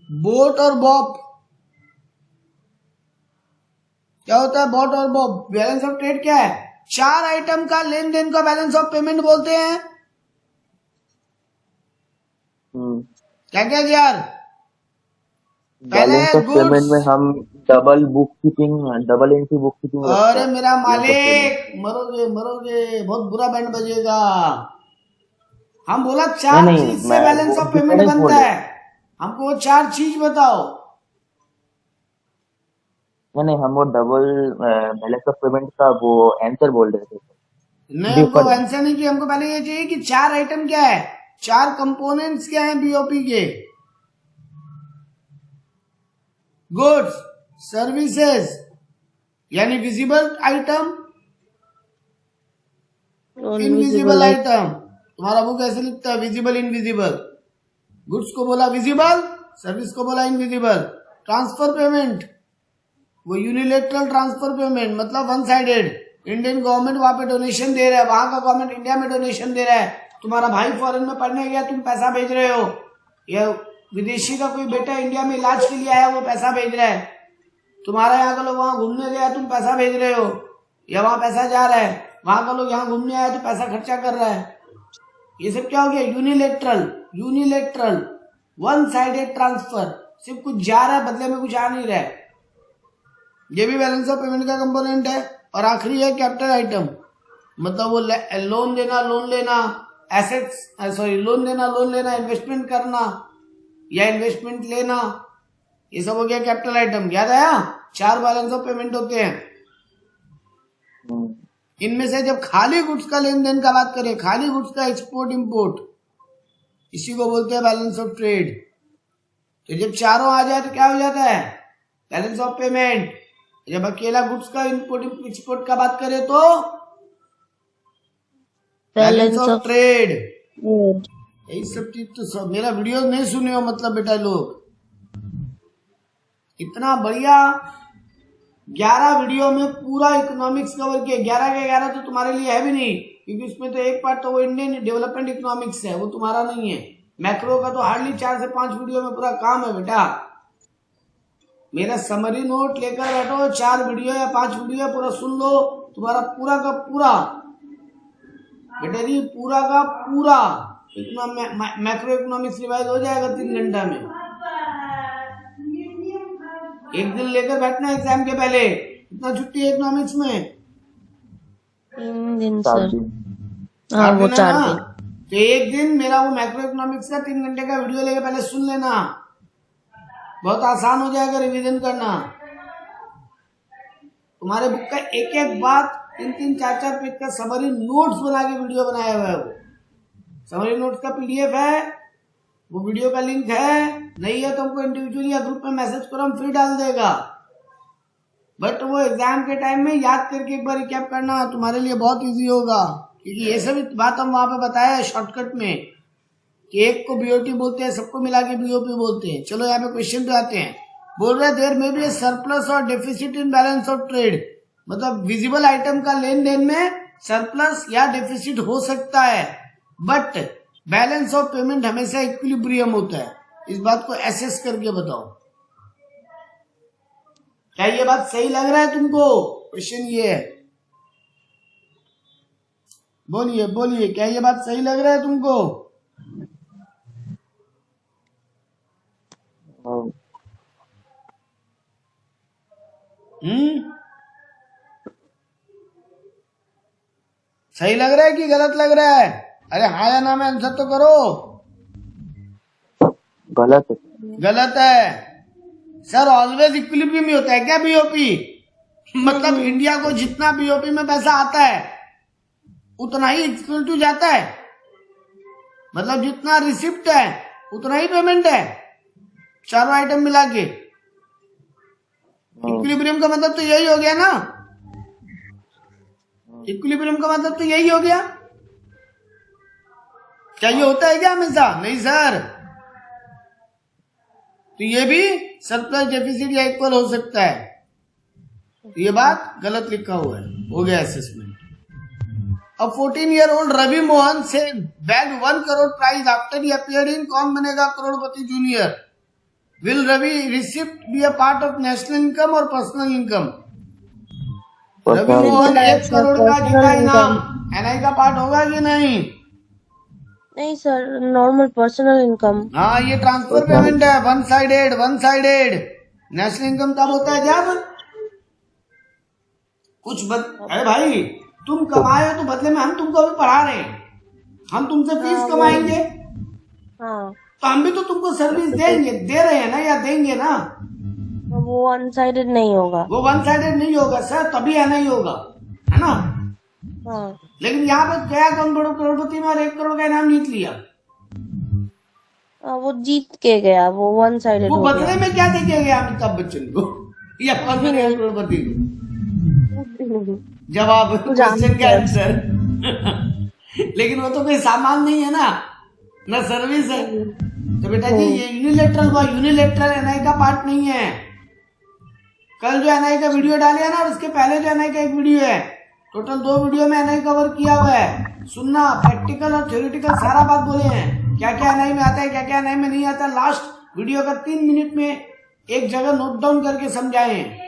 Boat और बॉब। क्या होता है बोट और बॉब? बैलेंस ऑफ ट्रेड क्या है? 4 आइटम का लेन देन का बैलेंस ऑफ पेमेंट बोलते हैं। क्या क्या यार? पहले बैलेंस ऑफ पेमेंट में हम डबल एंट्री बुक कीपिंग। अरे मेरा मालिक, मरोगे मरोगे, बहुत बुरा बैंड बजेगा। हम बोला 4 चीज से बैलेंस ऑफ पेमेंट बनता है, हमको वो 4 चीज बताओ। नहीं, हम वो डबल बैलेंस ऑफ पेमेंट का वो आंसर बोल रहे थे। नहीं, हमको आंसर नहीं चाहिए, हमको पहले ये चाहिए कि 4 आइटम क्या है, 4 कंपोनेंट्स क्या हैं बीओपी के। गुड्स, सर्विसेज, यानी विजिबल आइटम, इनविजिबल आइटम। तुम्हारा बुक ऐसे लिखता है, विजिबल इनविजिबल। गुड्स को बोला विजिबल, सर्विस को बोला इनविजिबल। ट्रांसफर पेमेंट, वो यूनिलेटरल ट्रांसफर पेमेंट, मतलब वन साइडेड। इंडियन गवर्नमेंट वहां पे डोनेशन दे रहा है, वहां का गवर्नमेंट इंडिया में डोनेशन दे रहा है। तुम्हारा भाई फॉरेन में पढ़ने गया, तुम पैसा भेज रहे हो, या विदेशी का कोई बेटा इंडिया में इलाज के लिए आया, वो पैसा भेज रहा है। तुम्हारा यहाँ का लोग वहां घूमने गया, तुम पैसा भेज रहे हो, या वहां पैसा जा रहा है। वहां का लोग यहाँ घूमने आया तो पैसा खर्चा कर रहा है। ये सब क्या हो गया? Unilateral one sided transfer. सिर्फ कुछ जा रहा है, बदले में कुछ आ नहीं रहा है। ये भी बैलेंस ऑफ पेमेंट का कंपोनेंट है। और आखिरी है कैपिटल आइटम, मतलब वो लोन लेना, एसेट्स लोन लेना, इन्वेस्टमेंट करना या इन्वेस्टमेंट लेना, ये सब हो गया कैपिटल आइटम। याद आया? 4 बैलेंस ऑफ पेमेंट होते हैं। इनमें से जब खाली गुड्स का लेन देन का बात करें, खाली गुड्स का एक्सपोर्ट इंपोर्ट, इसी को बोलते हैं बैलेंस ऑफ ट्रेड। तो जब चारों आ जाए तो क्या हो जाता है? Balance of payment. जब अकेला गुड्स का इंपोर्ट एक्सपोर्ट का बात करें तो बैलेंस ऑफ ट्रेड। यही सब चीज तो सब मेरा वीडियो नहीं सुने हो मतलब बेटा लोग। इतना बढ़िया 11 वीडियो में पूरा इकोनॉमिक्स कवर किया। 11 के 11 तो तुम्हारे लिए है भी नहीं, क्योंकि उसमें तो एक पार्ट तो वो इंडियन डेवलपमेंट इकोनॉमिक्स है, वो तुम्हारा नहीं है। मैक्रो का तो हार्डली 4 से 5 वीडियो में पूरा काम है बेटा। मेरा समरी नोट लेकर बैठो, 4 वीडियो या 5 वीडियो पूरा सुन लो, तुम्हारा पूरा का पूरा बेटा जी, पूरा का पूरा इतना मैक्रो इकोनॉमिक्स रिवाइज हो जाएगा 3 घंटा में। एक दिन लेकर बैठना एग्जाम के पहले। इतना छुट्टी है इकोनॉमिक्स में? 3 दिन सर। 4 हाँ वो दिन है 4 ना? दिन। तो एक दिन मेरा वो मैक्रो इकोनॉमिक्स का 3 घंटे का वीडियो लेकर पहले सुन लेना, बहुत आसान हो जाएगा रिवीजन करना। तुम्हारे बुक का एक एक बात 3-3, 4-4 पेज का समरी नोट्स बना के वीडियो बनाया हुआ है। वो समरी नोट्स का पीडीएफ है, वो वीडियो का लिंक है। नहीं है तो हमको इंडिविजुअली या ग्रुप में मैसेज करो, हम फ्री डाल देगा। बट वो एग्जाम के टाइम में याद करके एक बार रिकैप करना, तुम्हारे लिए बहुत इजी होगा। क्योंकि ये सब बात हम वहां पे बताया है शॉर्टकट में, कि एक को बीओटी बोलते हैं, सबको मिला के बीओपी बोलते हैं। चलो यहाँ पे क्वेश्चन पे आते हैं। बोल रहे देयर में भी सरप्लस और deficit in balance of trade, मतलब विजिबल आइटम का लेन देन में सरप्लस या डेफिसिट हो सकता है, बट बैलेंस ऑफ पेमेंट हमेशा इक्विलिब्रियम होता है। इस बात को एसेस करके बताओ। क्या ये बात सही लग रहा है तुमको? क्वेश्चन ये है, बोलिए क्या ये बात सही लग रहा है तुमको? सही लग रहा है कि गलत लग रहा है? अरे हाँ या ना में आंसर तो करो। गलत है सर। ऑलवेज इक्विलिब्रियम ही होता है क्या बीओपी? मतलब इंडिया को जितना बीओपी में पैसा आता है उतना ही इक्वल टू जाता है, मतलब जितना रिसिप्ट है उतना ही पेमेंट है, चारों आइटम मिला के। इक्विलिब्रियम का मतलब तो यही हो गया ना? इक्विलिब्रियम का मतलब तो यही हो गया। क्या ये होता है क्या हमेशा? नहीं सर। तो ये भी सरप्लस डेफिसिट या इक्वल हो सकता है। तो ये बात गलत लिखा हुआ है, हो गया असेसमेंट। अब 14-year-old Ravi Mohan Sen bag 1 crore prize after he appeared in Kaun Banega Crorepati junior. Will Ravi receipt be a part of national income और पर्सनल इनकम? रवि मोहन 1 करोड़ का जीता इनाम, एनआई का पार्ट होगा कि नहीं? नहीं सर, नॉर्मल पर्सनल इनकम। हाँ, ये ट्रांसफर पेमेंट है, वन साइडेड। नेशनल इनकम तब होता है जब अरे भाई तुम कमाए हो तो बदले में हम तुमको अभी पढ़ा रहे हैं, हम तुमसे फीस कमाएंगे। हाँ, तो हम भी तो तुमको सर्विस देंगे, दे रहे हैं ना, या देंगे ना। वो वन साइडेड नहीं होगा। वो वन साइडेड नहीं होगा सर, तभी है नहीं होगा, है ना। हाँ, लेकिन यहाँ पे गया कौन करोड़पति में और 1 करोड़ का इनाम जीत लिया। वो जीत के गया, वो वन साइडेड वो हो बदले में क्या दे के गया अमिताभ बच्चन को या कौन बनेगा करोड़पति को? गया। जवाब क्वेश्चन का आंसर। लेकिन वो तो कोई सामान नहीं है ना सर्विस है। तो बेटा जी ये यूनिलेटरल एनआई का पार्ट नहीं है। कल जो एनआई का वीडियो डालिया ना और उसके पहले जो एनआई का एक वीडियो है, टोटल 2 वीडियो में एनआई कवर किया हुआ है। सुनना, प्रैक्टिकल और थ्योरेटिकल सारा बात बोले हैं, क्या क्या एनआई में आता है, क्या क्या एनआई में नहीं आता। लास्ट वीडियो का 3 मिनट में एक जगह नोट डाउन करके समझाए हैं।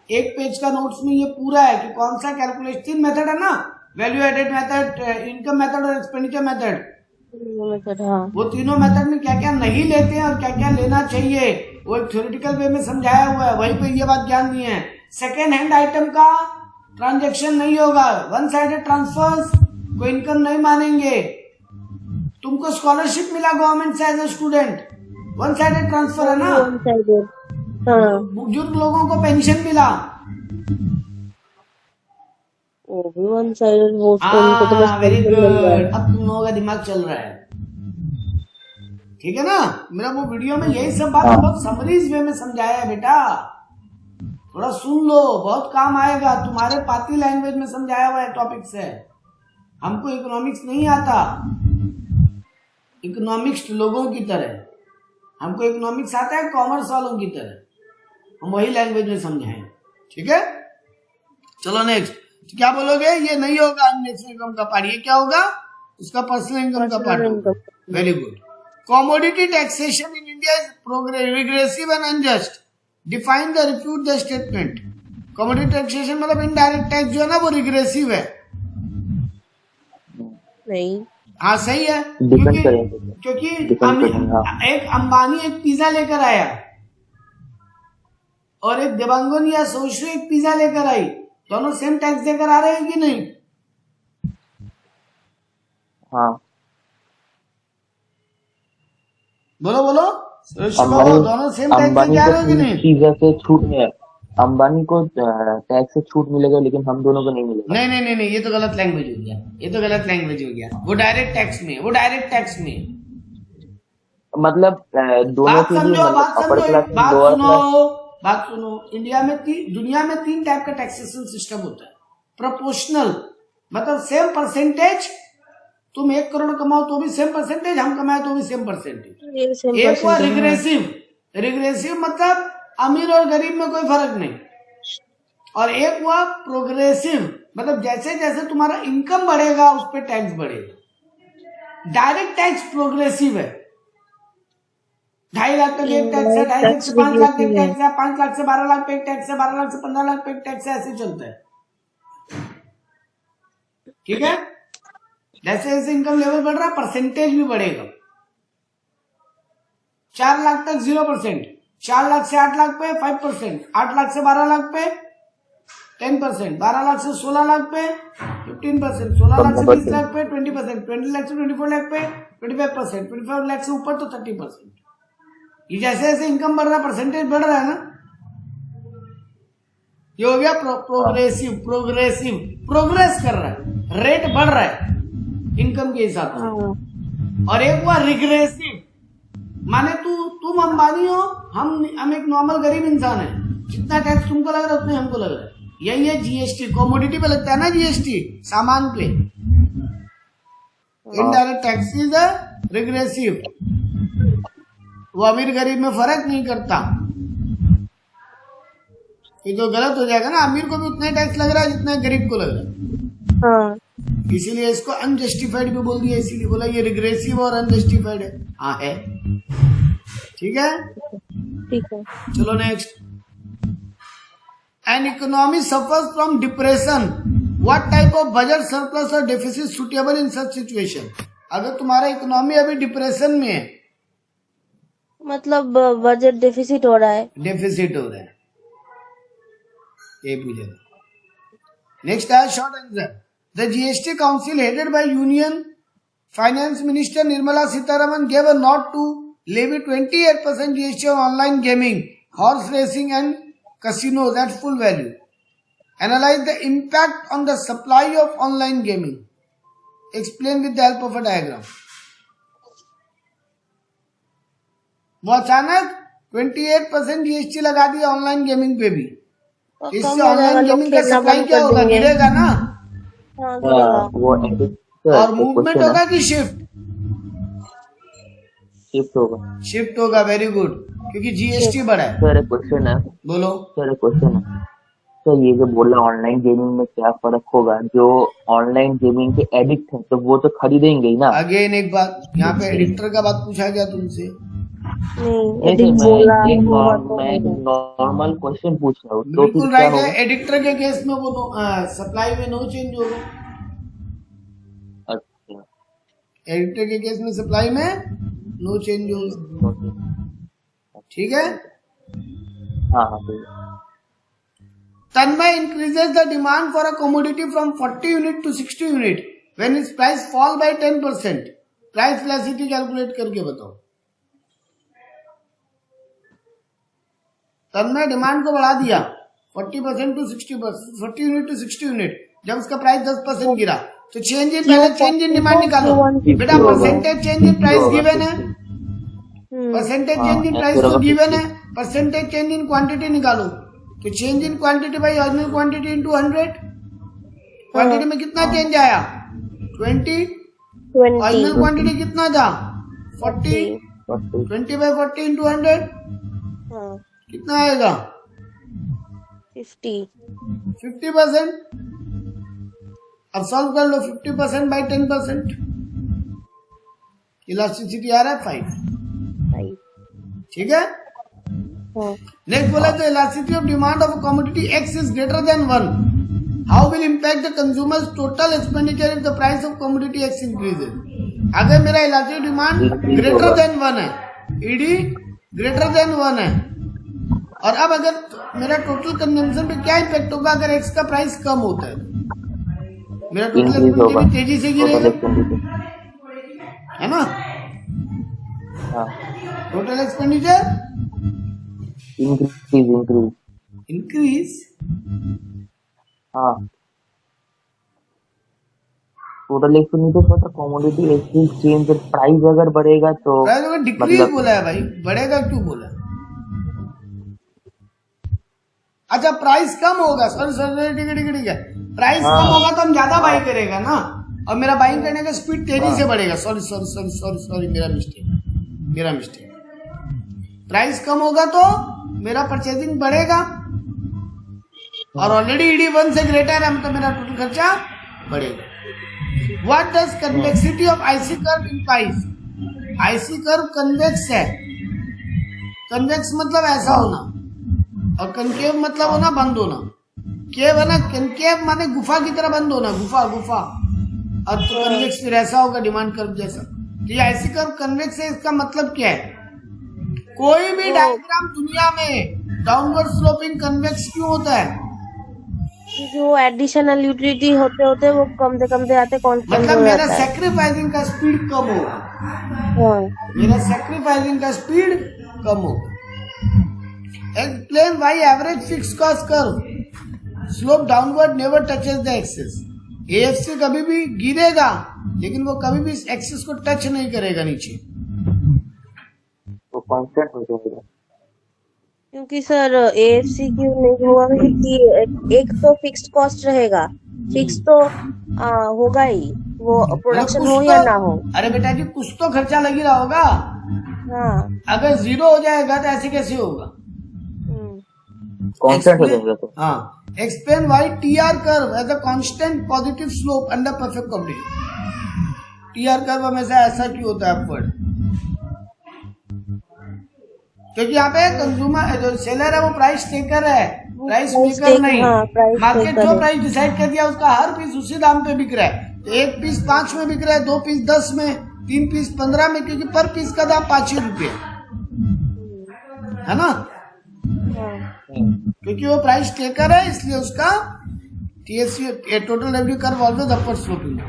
एक पेज का नोट्स में ये पूरा है कि कौन सा कैलकुलेशन, 3 मेथड है ना, value added method, income method और एक्सपेंडिचर मेथड। हाँ, वो तीनों मेथड में क्या क्या नहीं लेते हैं और क्या क्या लेना चाहिए, वो एक थ्योरेटिकल वे में समझाया हुआ है। वहीं पे ये बात ध्यान दी है। सेकेंड हैंड आइटम का ट्रांजेक्शन नहीं होगा, वन साइडेड ट्रांसफर्स को इनकम नहीं मानेंगे। तुमको स्कॉलरशिप मिला गवर्नमेंट से as a student, one sided transfer है ना। One sided. हाँ, बुजुर्ग लोगों को पेंशन मिला, वो भी वन साइडेड। वो उनको तो बस वेरी पेंशन मिल रहा है। गुड। अब तुम लोगों का दिमाग चल रहा है, ठीक है ना। मेरा वो वीडियो में यही सब बात बहुत समरीज वे में समझाया है बेटा, थोड़ा सुन लो, बहुत काम आएगा। तुम्हारे पाती लैंग्वेज में समझाया हुआ है टॉपिक्स है। हमको इकोनॉमिक्स नहीं आता, इकोनॉमिक्स लोगों की तरह, हमको इकोनॉमिक्स आता है कॉमर्स वालों की तरह, हम वही लैंग्वेज में समझाएं, ठीक है। चलो नेक्स्ट, तो क्या बोलोगे? ये नहीं होगा नेशनल इनकम का पार्ट, ये क्या होगा? उसका पर्सनल इनकम का पार्ट होगा। Very good. Commodity taxation in India is regressive and unjust. Define the refute the statement. Commodity taxation मतलब इनडायरेक्ट टैक्स जो है ना वो रिग्रेसिव है। नहीं, हाँ सही है, क्योंकि एक अंबानी एक पिज्जा लेकर आया और एक देवांगन या सोशु एक पिज्जा लेकर आई, दोनों सेम टैक्स देकर आ रहे हैं कि नहीं? हाँ, बोलो दोनों सेम टैक्स देकर आ रहे हैं कि नहीं? पिज्जा से छूट में अंबानी को टैक्स से छूट मिलेगा, लेकिन हम दोनों को नहीं मिलेगा। नहीं, ये तो गलत लैंग्वेज हो गया, वो डायरेक्ट टैक्स में, मतलब दोनों की बात सुनो। इंडिया में दुनिया में 3 टाइप का टैक्सेशन सिस्टम होता है। प्रोपोर्शनल मतलब सेम परसेंटेज, तुम 1 करोड़ कमाओ तो भी सेम परसेंटेज, हम कमाए तो भी सेम परसेंटेज। एक हुआ रिग्रेसिव मतलब अमीर और गरीब में कोई फर्क नहीं, और एक हुआ प्रोग्रेसिव मतलब जैसे जैसे तुम्हारा इनकम बढ़ेगा उस पर टैक्स बढ़ेगा। डायरेक्ट टैक्स प्रोग्रेसिव है, 2.5 लाख तक एक टैक्स है, 2.5 लाख से 5 लाख पे एक टैक्स है, 5 लाख से 12 लाख पे एक टैक्स है, 12 लाख से 15 लाख पे एक टैक्स है, ऐसे चलता है, ठीक है। जैसे जैसे इनकम लेवल बढ़ रहा है परसेंटेज भी बढ़ेगा। 4 लाख तक 0%, 4 लाख से 8 लाख पे 5%, 8 लाख से 12 लाख पे 10%, 12 लाख से 16 लाख पे 15%, 16 लाख से 20 लाख पे 20%, 20 लाख से 24 लाख पे 25%, 25 लाख से ऊपर तो 30%। ये जैसे जैसे इनकम बढ़ रहा है परसेंटेज बढ़ रहा है ना, ये हो गया प्रोग्रेसिव, प्रोग्रेस कर रहा है, रेट बढ़ रहा है इनकम के हिसाब से। और एक हुआ रिग्रेसिव, माने तुम अंबानी हो, हम एक नॉर्मल गरीब इंसान है, जितना टैक्स तुमको लग रहा है उतना हमको लग रहा है। यही है जीएसटी, कमोडिटी पे लगता है ना जीएसटी, सामान पे, इनडायरेक्ट टैक्स इज रिग्रेसिव, वो अमीर गरीब में फर्क नहीं करता। ये तो गलत हो जाएगा ना, अमीर को भी उतना ही टैक्स लग रहा है जितना गरीब को लग रहा है। हाँ इसीलिए इसको अनजस्टिफाइड भी बोल दिया, इसीलिए बोला ये रिग्रेसिव और अनजस्टिफाइड है। हाँ है, ठीक है। ठीक है। चलो next. An economy suffers from depression, what type of budget surplus और deficit suitable in such situation. अगर तुम्हारा इकोनॉमी अभी डिप्रेशन में है, मतलब बजट डेफिसिट हो रहा है। डेफिसिट हो रहा है, ये पूछा। नेक्स्ट है short answer. The GST council headed by union finance minister Nirmala Sitharaman gave a nod to levy 28% GST on online gaming, horse racing and casinos at full value. Analyze the impact on the supply of online gaming. Explain with the help of a diagram. वो अचानक 28% GST लगा दिया ऑनलाइन गेमिंग पे भी, और इससे कम हो जाएगा, ऑनलाइन लोग गेमिंग का खेलना सप्लाई बंद क्या कर होगा, देंगे। गिरेगा ना। हाँ गिरेगा। वो edit सर, और एक मूवमेंट question होगा है, कि शिफ्ट? शिफ्ट होगा। शिफ्ट होगा, वेरी गुड, क्योंकि जीएसटी बढ़ा है। सर एक क्वेश्चन है, बोलो। सर एक क्वेश्चन है सर, ये जो बोला ऑनलाइन गेमिंग में क्या फर्क होगा, जो ऑनलाइन गेमिंग के एडिक्ट हैं तो वो तो खरीदेंगे ही ना। अगेन एक बात, यहाँ पे एडिटर का बात पूछा गया तुमसे। नहीं ऐसे एडिट मैं बोला एक होगा तो मैं एक होगा। नॉर्मल क्वेश्चन पूछ रहा हूँ, तो बिल्कुल फिर क्या राइट है, होगा? एडिटर के केस में वो सप्लाई में नो चेंज होगा। अच्छा, एडिटर के केस में सप्लाई में नो चेंज होगा, ठीक है। हाँ हाँ ठीक है। Tanmay increases the demand for a commodity from 40 unit to 60 unit when its price fall by 10%. Price elasticity calculate करके बताओ। तन्मय डिमांड को बढ़ा दिया 40% टू 60%, 40 यूनिट टू 60 यूनिट। जब उसका प्राइस 10% गिरा तो चेंज इन, पहले चेंज इन डिमांड निकालो बेटा। Percentage change in price given है, परसेंटेज चेंज इन प्राइस तो गिवन है, परसेंटेज चेंज इन क्वांटिटी निकालो। तो change in quantity by original quantity into 100। Quantity में कितना चेंज आया? 20। ओरिजिनल क्वांटिटी कितना था? 40। 20 बाई 40 इंटू 100 कितना आएगा? 50%। अब सॉल्व कर लो, 50% बाई 10%, इलास्टिसिटी आ रहा है 5। ठीक है। नेक्स्ट बोला तो elasticity of demand of commodity x is greater than 1, how will impact the consumers total expenditure if the price of commodity x increases. अगर मेरा इलास्टिसिटी डिमांड ग्रेटर देन 1 है, ईडी ग्रेटर देन 1 है, और अब अगर मेरा टोटल कंजम्पशन पे क्या इम्पैक्ट होगा अगर एक्स का प्राइस कम होता है? मेरा टोटल एक्सपेंडिचर भी तेजी से गिरेगा, है ना। Total expenditure increase. हाँ, टोटल एक्सपेंडिचर मतलब कमोडिटी एक्सचेंज चेंज प्राइस अगर बढ़ेगा तो डिक्रीज बोला है भाई, बढ़ेगा क्यों बोला? अच्छा प्राइस कम होगा, सॉरी ठीक है, प्राइस कम होगा तो हम ज्यादा बाई करेगा ना, और मेरा बाइंग करने का स्पीड तेजी से बढ़ेगा। सॉरी मेरा मिस्टेक। प्राइस कम होगा तो मेरा परचेजिंग बढ़ेगा, और ऑलरेडी ईडी 1 से ग्रेटर है तो मेरा टोटल खर्चा बढ़ेगा। What does convexity of IC curve implies? IC curve convex है। कन्वेक्स मतलब ऐसा होना, और कनकेव मतलब होना बंद होना। केव है ना, कनकेव माने गुफा की तरह बंद होना, गुफा। और तो कन्वेक्स फिर ऐसा होगा डिमांड कर्व जैसा। तो ये आईसी कर्व कन्वेक्स है, इसका मतलब क्या है? कोई भी डायग्राम दुनिया में डाउनवर्ड स्लोपिंग कन्वेक्स क्यों होता है? जो एडिशनल यूटिलिटी होते वो कमते आते कांस्टेंट मतलब हो मेरा जाता है। सैक्रिफाइसिंग का स्पीड कम होगा, मेरा सैक्रिफाइसिंग का स्पीड कम होगा। Explain why average fixed cost curve slope downward never touches the axis. AFC कभी भी गिरेगा लेकिन वो कभी भी इस एक्सिस को टच नहीं करेगा नीचे, तो कांस्टेंट हो जाएगा। क्योंकि सर एएफसी क्यों नहीं होगा, क्योंकि एक तो फिक्स्ड कॉस्ट रहेगा, फिक्स तो होगा ही, वो मतलब प्रोडक्शन कुछ हो या तो, ना हो। अरे बेटा जी कुछ तो खर्चा लग ही रहा होगा। हाँ। अगर जीरो हो जाएगा तो ऐसे कैसे होगा? कांस्टेंट हो जाएगा तो। हाँ, explain why TR curve as a constant positive slope under perfect condition. TR curve हमेशा ऐसा क्यों होता है अपवर्ड? क्योंकि यहाँ पे कंज्यूमर जो सेलर है वो प्राइस टेकर है, प्राइस मेकर नहीं। हाँ, प्राइस मार्केट टेकर जो है। प्राइस डिसाइड कर दिया उसका हर पीस उसी दाम पे बिक रहा है। तो एक पीस 5 में बिक रहा है, 2 पीस 10 में, 3 पीस 15 में, क्योंकि पर पीस का दाम 5 ही रुपये है ना। हाँ। क्योंकि वो प्राइस टेकर है इसलिए उसका TSC total revenue curve always upward sloping.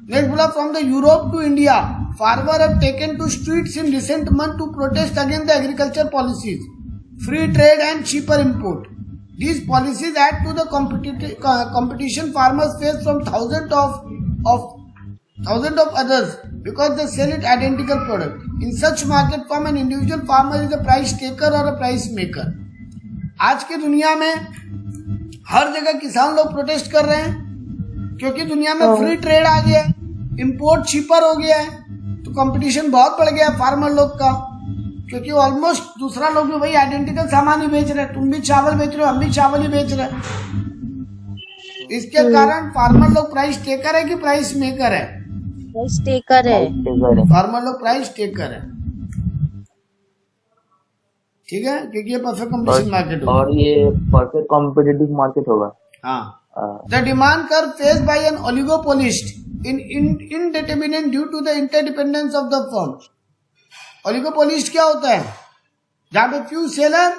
Next बोला from the Europe to India farmer have taken to streets in recent month to protest against the agriculture policies, free trade and cheaper import. These policies add to the competition farmers face from thousands of others because they sell it identical product. In such market form, an individual farmer is a price taker or a price maker. आज की दुनिया में हर जगह किसान लोग प्रोटेस्ट कर रहे हैं क्योंकि दुनिया में फ्री ट्रेड आ गया है, इंपोर्ट चीपर हो गया है, तो कंपटीशन बहुत बढ़ गया है फार्मर लोग का। क्योंकि ऑलमोस्ट दूसरा लोग भी वही आइडेंटिकल सामान ही बेच रहे हैं, तुम भी चावल बेच रहे हो, हम भी चावल ही बेच रहे हैं। इसके कारण फार्मर लोग प्राइस टेकर है कि प्राइस मेकर है? प्राइस टेकर है। फार्मर लोग प्राइस टेकर है, ठीक है, क्योंकि ये परफेक्ट कॉम्पिटिशन मार्केट होगा। और ये परफेक्ट कॉम्पिटिटिव मार्केट होगा। हाँ, the demand curve face by an oligopolist in indeterminate due to the interdependence of the firm. Oligopolist क्या होता है? जहां पे few seller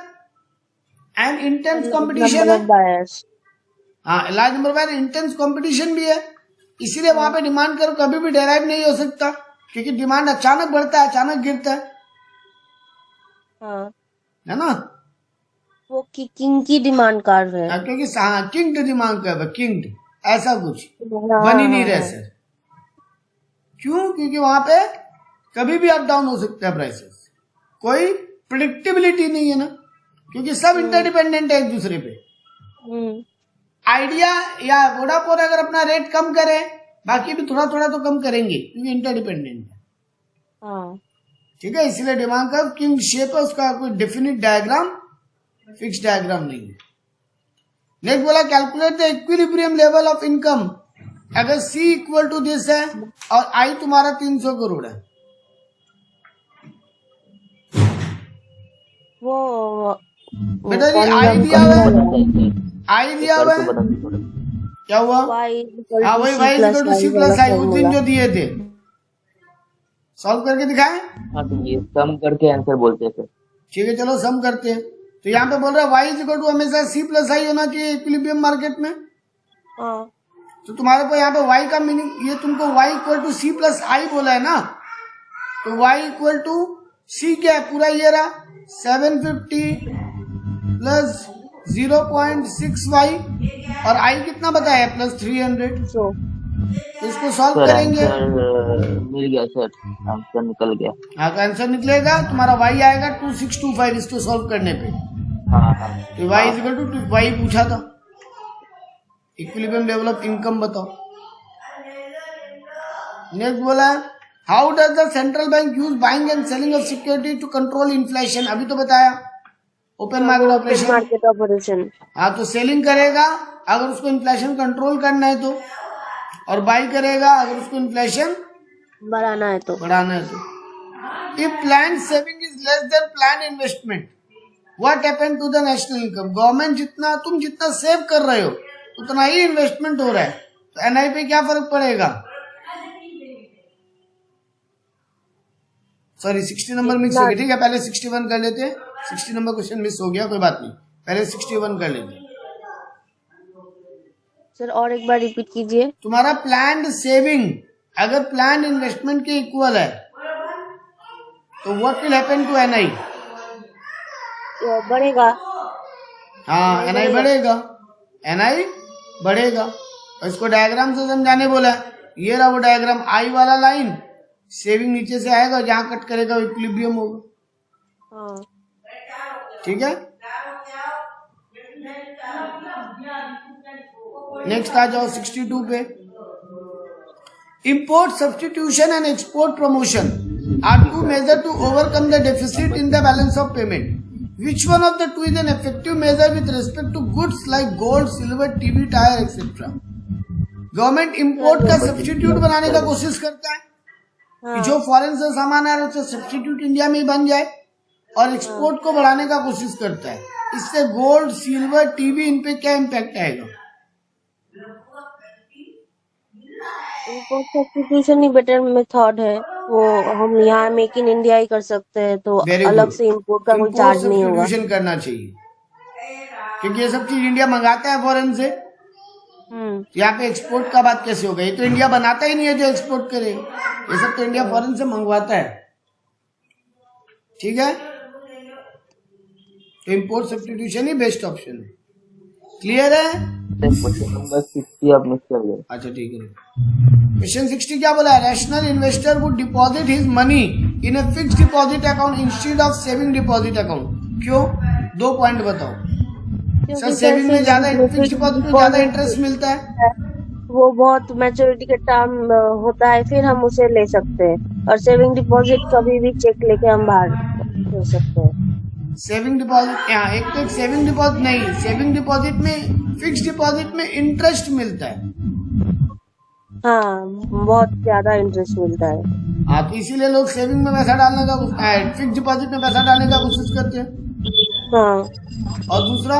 and intense competition है। हाँ, large number by intense competition भी है, इसीलिए वहां पे डिमांड कर्व कभी भी डेराइव नहीं हो सकता, क्योंकि डिमांड अचानक बढ़ता है, अचानक गिरता है। हाँ। है ना। वो किंग की डिमांड कर्व है। क्योंकि किंग डिमांड कर्व है, किंग ऐसा कुछ बन ही नहीं रहे सर। क्यों? क्योंकि वहां पे कभी भी अप डाउन हो सकता है प्राइसेस, कोई प्रिडिक्टेबिलिटी नहीं है ना, क्योंकि सब इंटरडिपेंडेंट है एक दूसरे पे। आइडिया या वोडाफोन अगर अपना रेट कम करे, बाकी भी थोड़ा थोड़ा तो कम करेंगे क्योंकि इंटरडिपेंडेंट है। हाँ। ठीक है, इसलिए डिमांड कर्व किंग शेप है, उसका कोई डेफिनेट डायग्राम, फिक्स डायग्राम नहीं है। नेक्स्ट बोला calculate the equilibrium level of income. अगर सी इक्वल टू दिस है और आई तुम्हारा 300 करोड़ है, वो बेटा जी आई दिया हुआ है, आई दिया हुआ है, क्या हुआ? हाँ वही y equal to C plus I उस दिन जो दिए थे, सॉल्व करके दिखाएं। हाँ तो ये सम करके आंसर बोलते थे। ठीक है, चलो सम करते हैं। तो यहाँ पे बोल रहा है y इज इक्वल टू हमेशा सी प्लस आई होना चाहिए इक्विलिब्रियम मार्केट में। तो तुम्हारे को यहाँ पे y का मीनिंग, ये तुमको y equal to C plus I बोला है ना, तो y इक्वल टू सी क्या है? पूरा ये रहा 750 प्लस 0.6y और i कितना बताया? प्लस 300। तो इसको सॉल्व करेंगे, मिल गया सर, आंसर निकल गया। हाँ तो आंसर निकलेगा तुम्हारा y आएगा 2625 इसको सॉल्व करने पे। हाँ तो y is equal to y पूछा था, इक्विलिब्रियम लेवल ऑफ इनकम बताओ। नेक्स्ट बोला है how does the central bank use buying and selling of security to control inflation. अभी तो बताया ओपन मार्केट ऑपरेशन। हाँ तो सेलिंग करेगा अगर उसको इन्फ्लेशन कंट्रोल करना है तो, और बाई करेगा अगर उसको इन्फ्लेशन बढ़ाना है तो। If plan saving is less than plan investment what happened to the national income. Government तुम जितना सेव कर रहे हो उतना ही इन्वेस्टमेंट हो रहा है, तो एनआई पे क्या फर्क पड़ेगा? सॉरी 60 नंबर मिक्स हो गया। ठीक है, पहले 61 कर लेते हैं, 60 नंबर क्वेश्चन मिस हो गया, कोई बात नहीं, पहले 61 कर लेते हैं। सर और एक बार रिपीट कीजिए। तुम्हारा प्लान्ड सेविंग अगर प्लान इन्वेस्टमेंट के इक्वल है तो what will happen to NI? बढ़ेगा। हाँ एनआई बढ़ेगा, एनआई बढ़ेगा। और इसको डायग्राम से समझाने बोला है, ये रहा वो डायग्राम, आई वाला लाइन, सेविंग नीचे से आएगा, जहां कट करेगा इक्विलिब्रियम होगा। ठीक है, नेक्स्ट आ जाओ 62 पे। Import substitution and export promotion are two measures to overcome the deficit in the balance of payment. Which one of the two is an effective measure with respect to goods like gold, silver, TV, tire, etc.? Government import का सब्स्टिट्यूट बनाने का कोशिश करता है कि जो फॉरेन से सामान आ रहा है उसका सब्स्टिट्यूट इंडिया में ही बन जाए, और एक्सपोर्ट को बढ़ाने का कोशिश करता है. इससे गोल्ड, सिल्वर, टीवी इन पे क्या इम्पैक्ट आएगा? इम्पोर्ट सब्स्टिट्यूशन ही बेटर मेथड है. वो हम यहाँ मेक इन इंडिया ही कर सकते हैं, तो अलग से इम्पोर्ट का कोई चार्ज नहीं होगा. सब्स्टिट्यूशन करना चाहिए क्योंकि ये सब चीज इंडिया मंगाता है फॉरेन से. यहाँ पे एक्सपोर्ट का बात कैसे होगा? ये तो इंडिया बनाता ही नहीं है जो एक्सपोर्ट करे. ये सब तो इंडिया फॉरेन से मंगवाता है. ठीक है, तो इम्पोर्ट सब्स्टिट्यूशन ही बेस्ट ऑप्शन है. क्लियर है? क्वेश्चन नंबर 60 आप मिस कर गए. अच्छा ठीक है. क्वेश्चन 60 क्या बोला है? Rational investor would deposit his money in a fixed deposit account instead of saving deposit account. क्यों? 2 पॉइंट बताओ. सर सेविंग में ज्यादा, फिक्स्ड डिपॉजिट में ज्यादा इंटरेस्ट मिलता है. वो बहुत मैच्योरिटी के टर्म होता है, फिर हम उसे ले सकते हैं. और सेविंग डिपॉजिट कभी भी चेक लेके हम बाहर ले सकते हैं. सेविंग डिपॉजिट, यहाँ एक तो एक सेविंग डिपॉजिट नहीं, सेविंग डिपॉजिट में, फिक्स्ड डिपॉजिट में इंटरेस्ट मिलता है. हाँ, बहुत ज्यादा इंटरेस्ट मिलता है. हाँ, तो इसीलिए लोग सेविंग में पैसा डालने का, फिक्स्ड डिपॉजिट में पैसा डालने का कोशिश करते हैं. हाँ. और दूसरा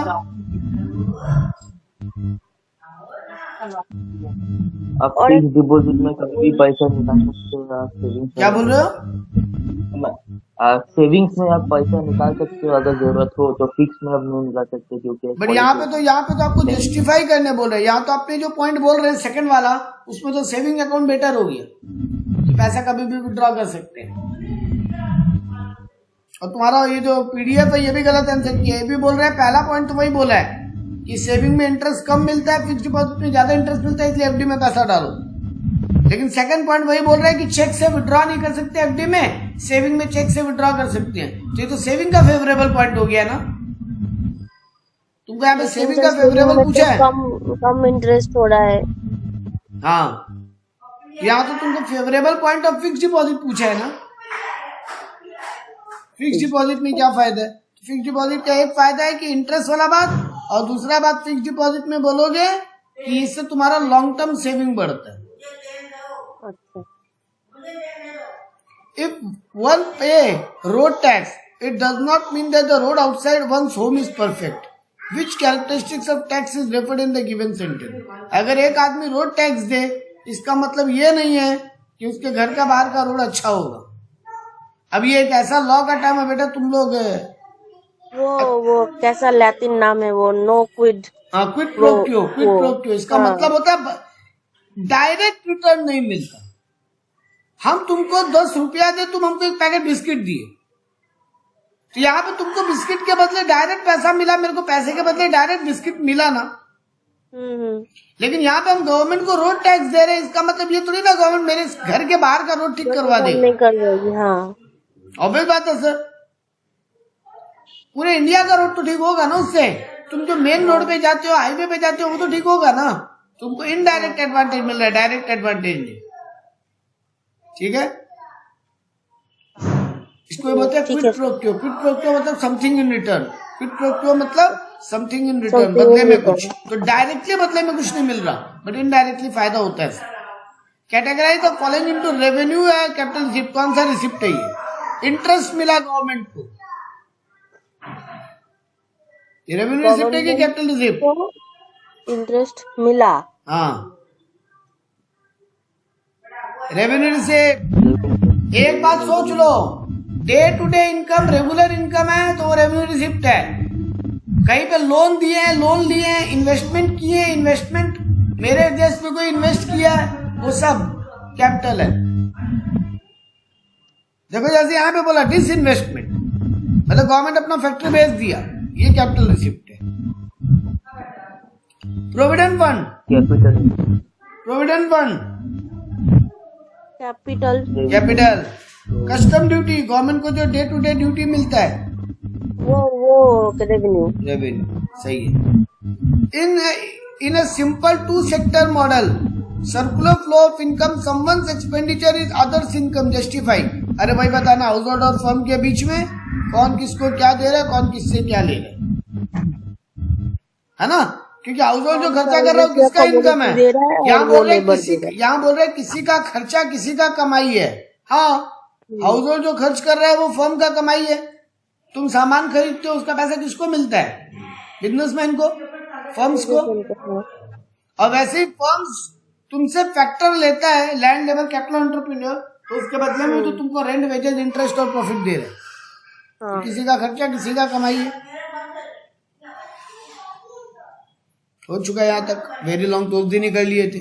आप फिक्स डिपॉजिट में कभी भी पैसा निकाल सकते हो. आप सेविंग्स, क्या बोल रहे हो? सेविंग्स में आप पैसा निकाल सकते हो अगर जरूरत हो, तो फिक्स में आप नहीं निकाल सकते क्योंकि बट यहाँ पे तो आपको जस्टिफाई करने बोल रहे हैं. यहाँ तो आपने जो पॉइंट बोल रहे हैं सेकंड वाला, उसमें तो सेविंग अकाउंट बेटर हो गया, पैसा कभी भी विड्रॉ कर सकते हैं. और तुम्हारा ये जो पीडीएफ है ये भी गलत आंसर किया. ये भी बोल रहे हैं, पहला पॉइंट तो वही बोला है कि सेविंग में इंटरेस्ट कम मिलता है, फिक्स्ड डिपॉजिट में ज्यादा इंटरेस्ट मिलता है, इसलिए एफडी में पैसा डालो. लेकिन सेकंड पॉइंट वही बोल रहा है कि चेक से विड्रॉ नहीं कर सकते एफडी में, सेविंग में चेक से विड्रॉ कर सकते हैं. तो ये तो सेविंग का फेवरेबल पॉइंट हो गया ना. तुमको यहाँ पे सेविंग का फेवरेबल पूछा है, कम इंटरेस्ट हो रहा है. हाँ, यहाँ तो तुमको favourable point of fix deposit पूछा है ना. फिक्स डिपॉजिट में क्या फायदा है? फिक्स डिपॉजिट का एक फायदा है कि इंटरेस्ट वाला बात, और दूसरा बात फिक्स डिपॉजिट में बोलोगे कि इससे तुम्हारा लॉन्ग टर्म सेविंग बढ़ता है. अच्छा. If one pay road tax, it does not mean that the road outside one's home is perfect. Which characteristics of tax is referred in the given sentence? अगर एक आदमी रोड टैक्स दे, इसका मतलब ये नहीं है कि उसके घर का बाहर का रोड अच्छा होगा. अब ये एक ऐसा लॉ का टर्म है बेटा, तुम लोग वो कैसा लैटिन नाम है वो, नो क्विड. हाँ, क्विड प्रो क्यो. इसका मतलब होता है डायरेक्ट रिटर्न नहीं मिलता. हम तुमको 10 रुपया दे, तुम हमको एक पैकेट बिस्किट दिए, तो यहाँ पे तुमको बिस्किट के बदले डायरेक्ट पैसा मिला, मेरे को पैसे के बदले डायरेक्ट बिस्किट मिला ना. लेकिन यहाँ पे हम गवर्नमेंट को रोड टैक्स दे रहे हैं, इसका मतलब ये थोड़ी ना गवर्नमेंट मेरे घर के बाहर का रोड ठीक करवा देगी. नहीं करवाएगी. हाँ, ऑब्वियस बात है सर. पूरे इंडिया का रोड तो ठीक होगा ना उससे. तुम जो मेन रोड पे जाते हो, हाईवे पे जाते हो, वो तो ठीक होगा ना. तुमको इनडायरेक्ट एडवांटेज मिल रहा है, डायरेक्ट एडवांटेज नहीं. ठीक है, इसको बोलते हैं quid pro quo. Quid pro quo मतलब something in return. Quid pro quo मतलब समथिंग इन रिटर्न, बदले में कुछ. तो डायरेक्टली बदले में कुछ नहीं मिल रहा, बट इनडायरेक्टली फायदा होता है. Categorise the following into revenue है कैपिटल रिसिप्ट. कौन सा रिसिप्ट है ये? इंटरेस्ट मिला गवर्नमेंट को, ये रेवेन्यू रिसिप्ट है कि कैपिटल रिसिप्ट? इंटरेस्ट मिला. हाँ, रेवेन्यू रिसिप्ट. एक बात सोच लो, day to day income regular income है तो वो रेवेन्यू रिसिप्ट है. कहीं पे लोन दिए हैं, लोन लिए हैं, इन्वेस्टमेंट किए, इन्वेस्टमेंट मेरे देश में कोई इन्वेस्ट किया है, वो सब कैपिटल है. देखो जैसे यहाँ पे बोला डिसइन्वेस्टमेंट, मतलब गवर्नमेंट अपना फैक्ट्री बेच दिया, ये कैपिटल रिसिप्ट है. Provident fund, provident fund capital. Custom duty, government को जो डे टू डे ड्यूटी मिलता है, वो रेवेन्यू. सही है. In a simple 2 sector model circular flow of income, someone's expenditure is others income justify. अरे भाई बताना, हाउस होल्ड और फर्म के बीच में कौन किसको क्या दे रहा है, कौन किससे क्या ले रहा है ना? क्योंकि हाउस होल्ड जो खर्चा कर रहा है वो किसका इनकम है? दे रहा है और यहाँ वो बोल रहे लेबर दे रहा है। यहाँ बोल रहे किसी का खर्चा किसी का कमाई है। हाँ, हाउस होल्ड जो खर्च कर रहा है वो फर्म का कमाई है। तुम सामान खरीदते हो, उसका पैसा किसको मिलता है? बिजनेसमैन को, फर्म्स को। और वैसे ही फर्म्स तुमसे फैक्टर लेता है, लैंड, लेबर, कैपिटल, एंटरप्रेन्योर, तो उसके बदले में तो तुमको रेंट, वेजेस, इंटरेस्ट और प्रॉफिट दे रहे हैं। तो किसी का खर्चा किसी का कमाई है। हो चुका है यहाँ तक, वेरी लॉन्ग, तो उस दिन ही कर लिए थे।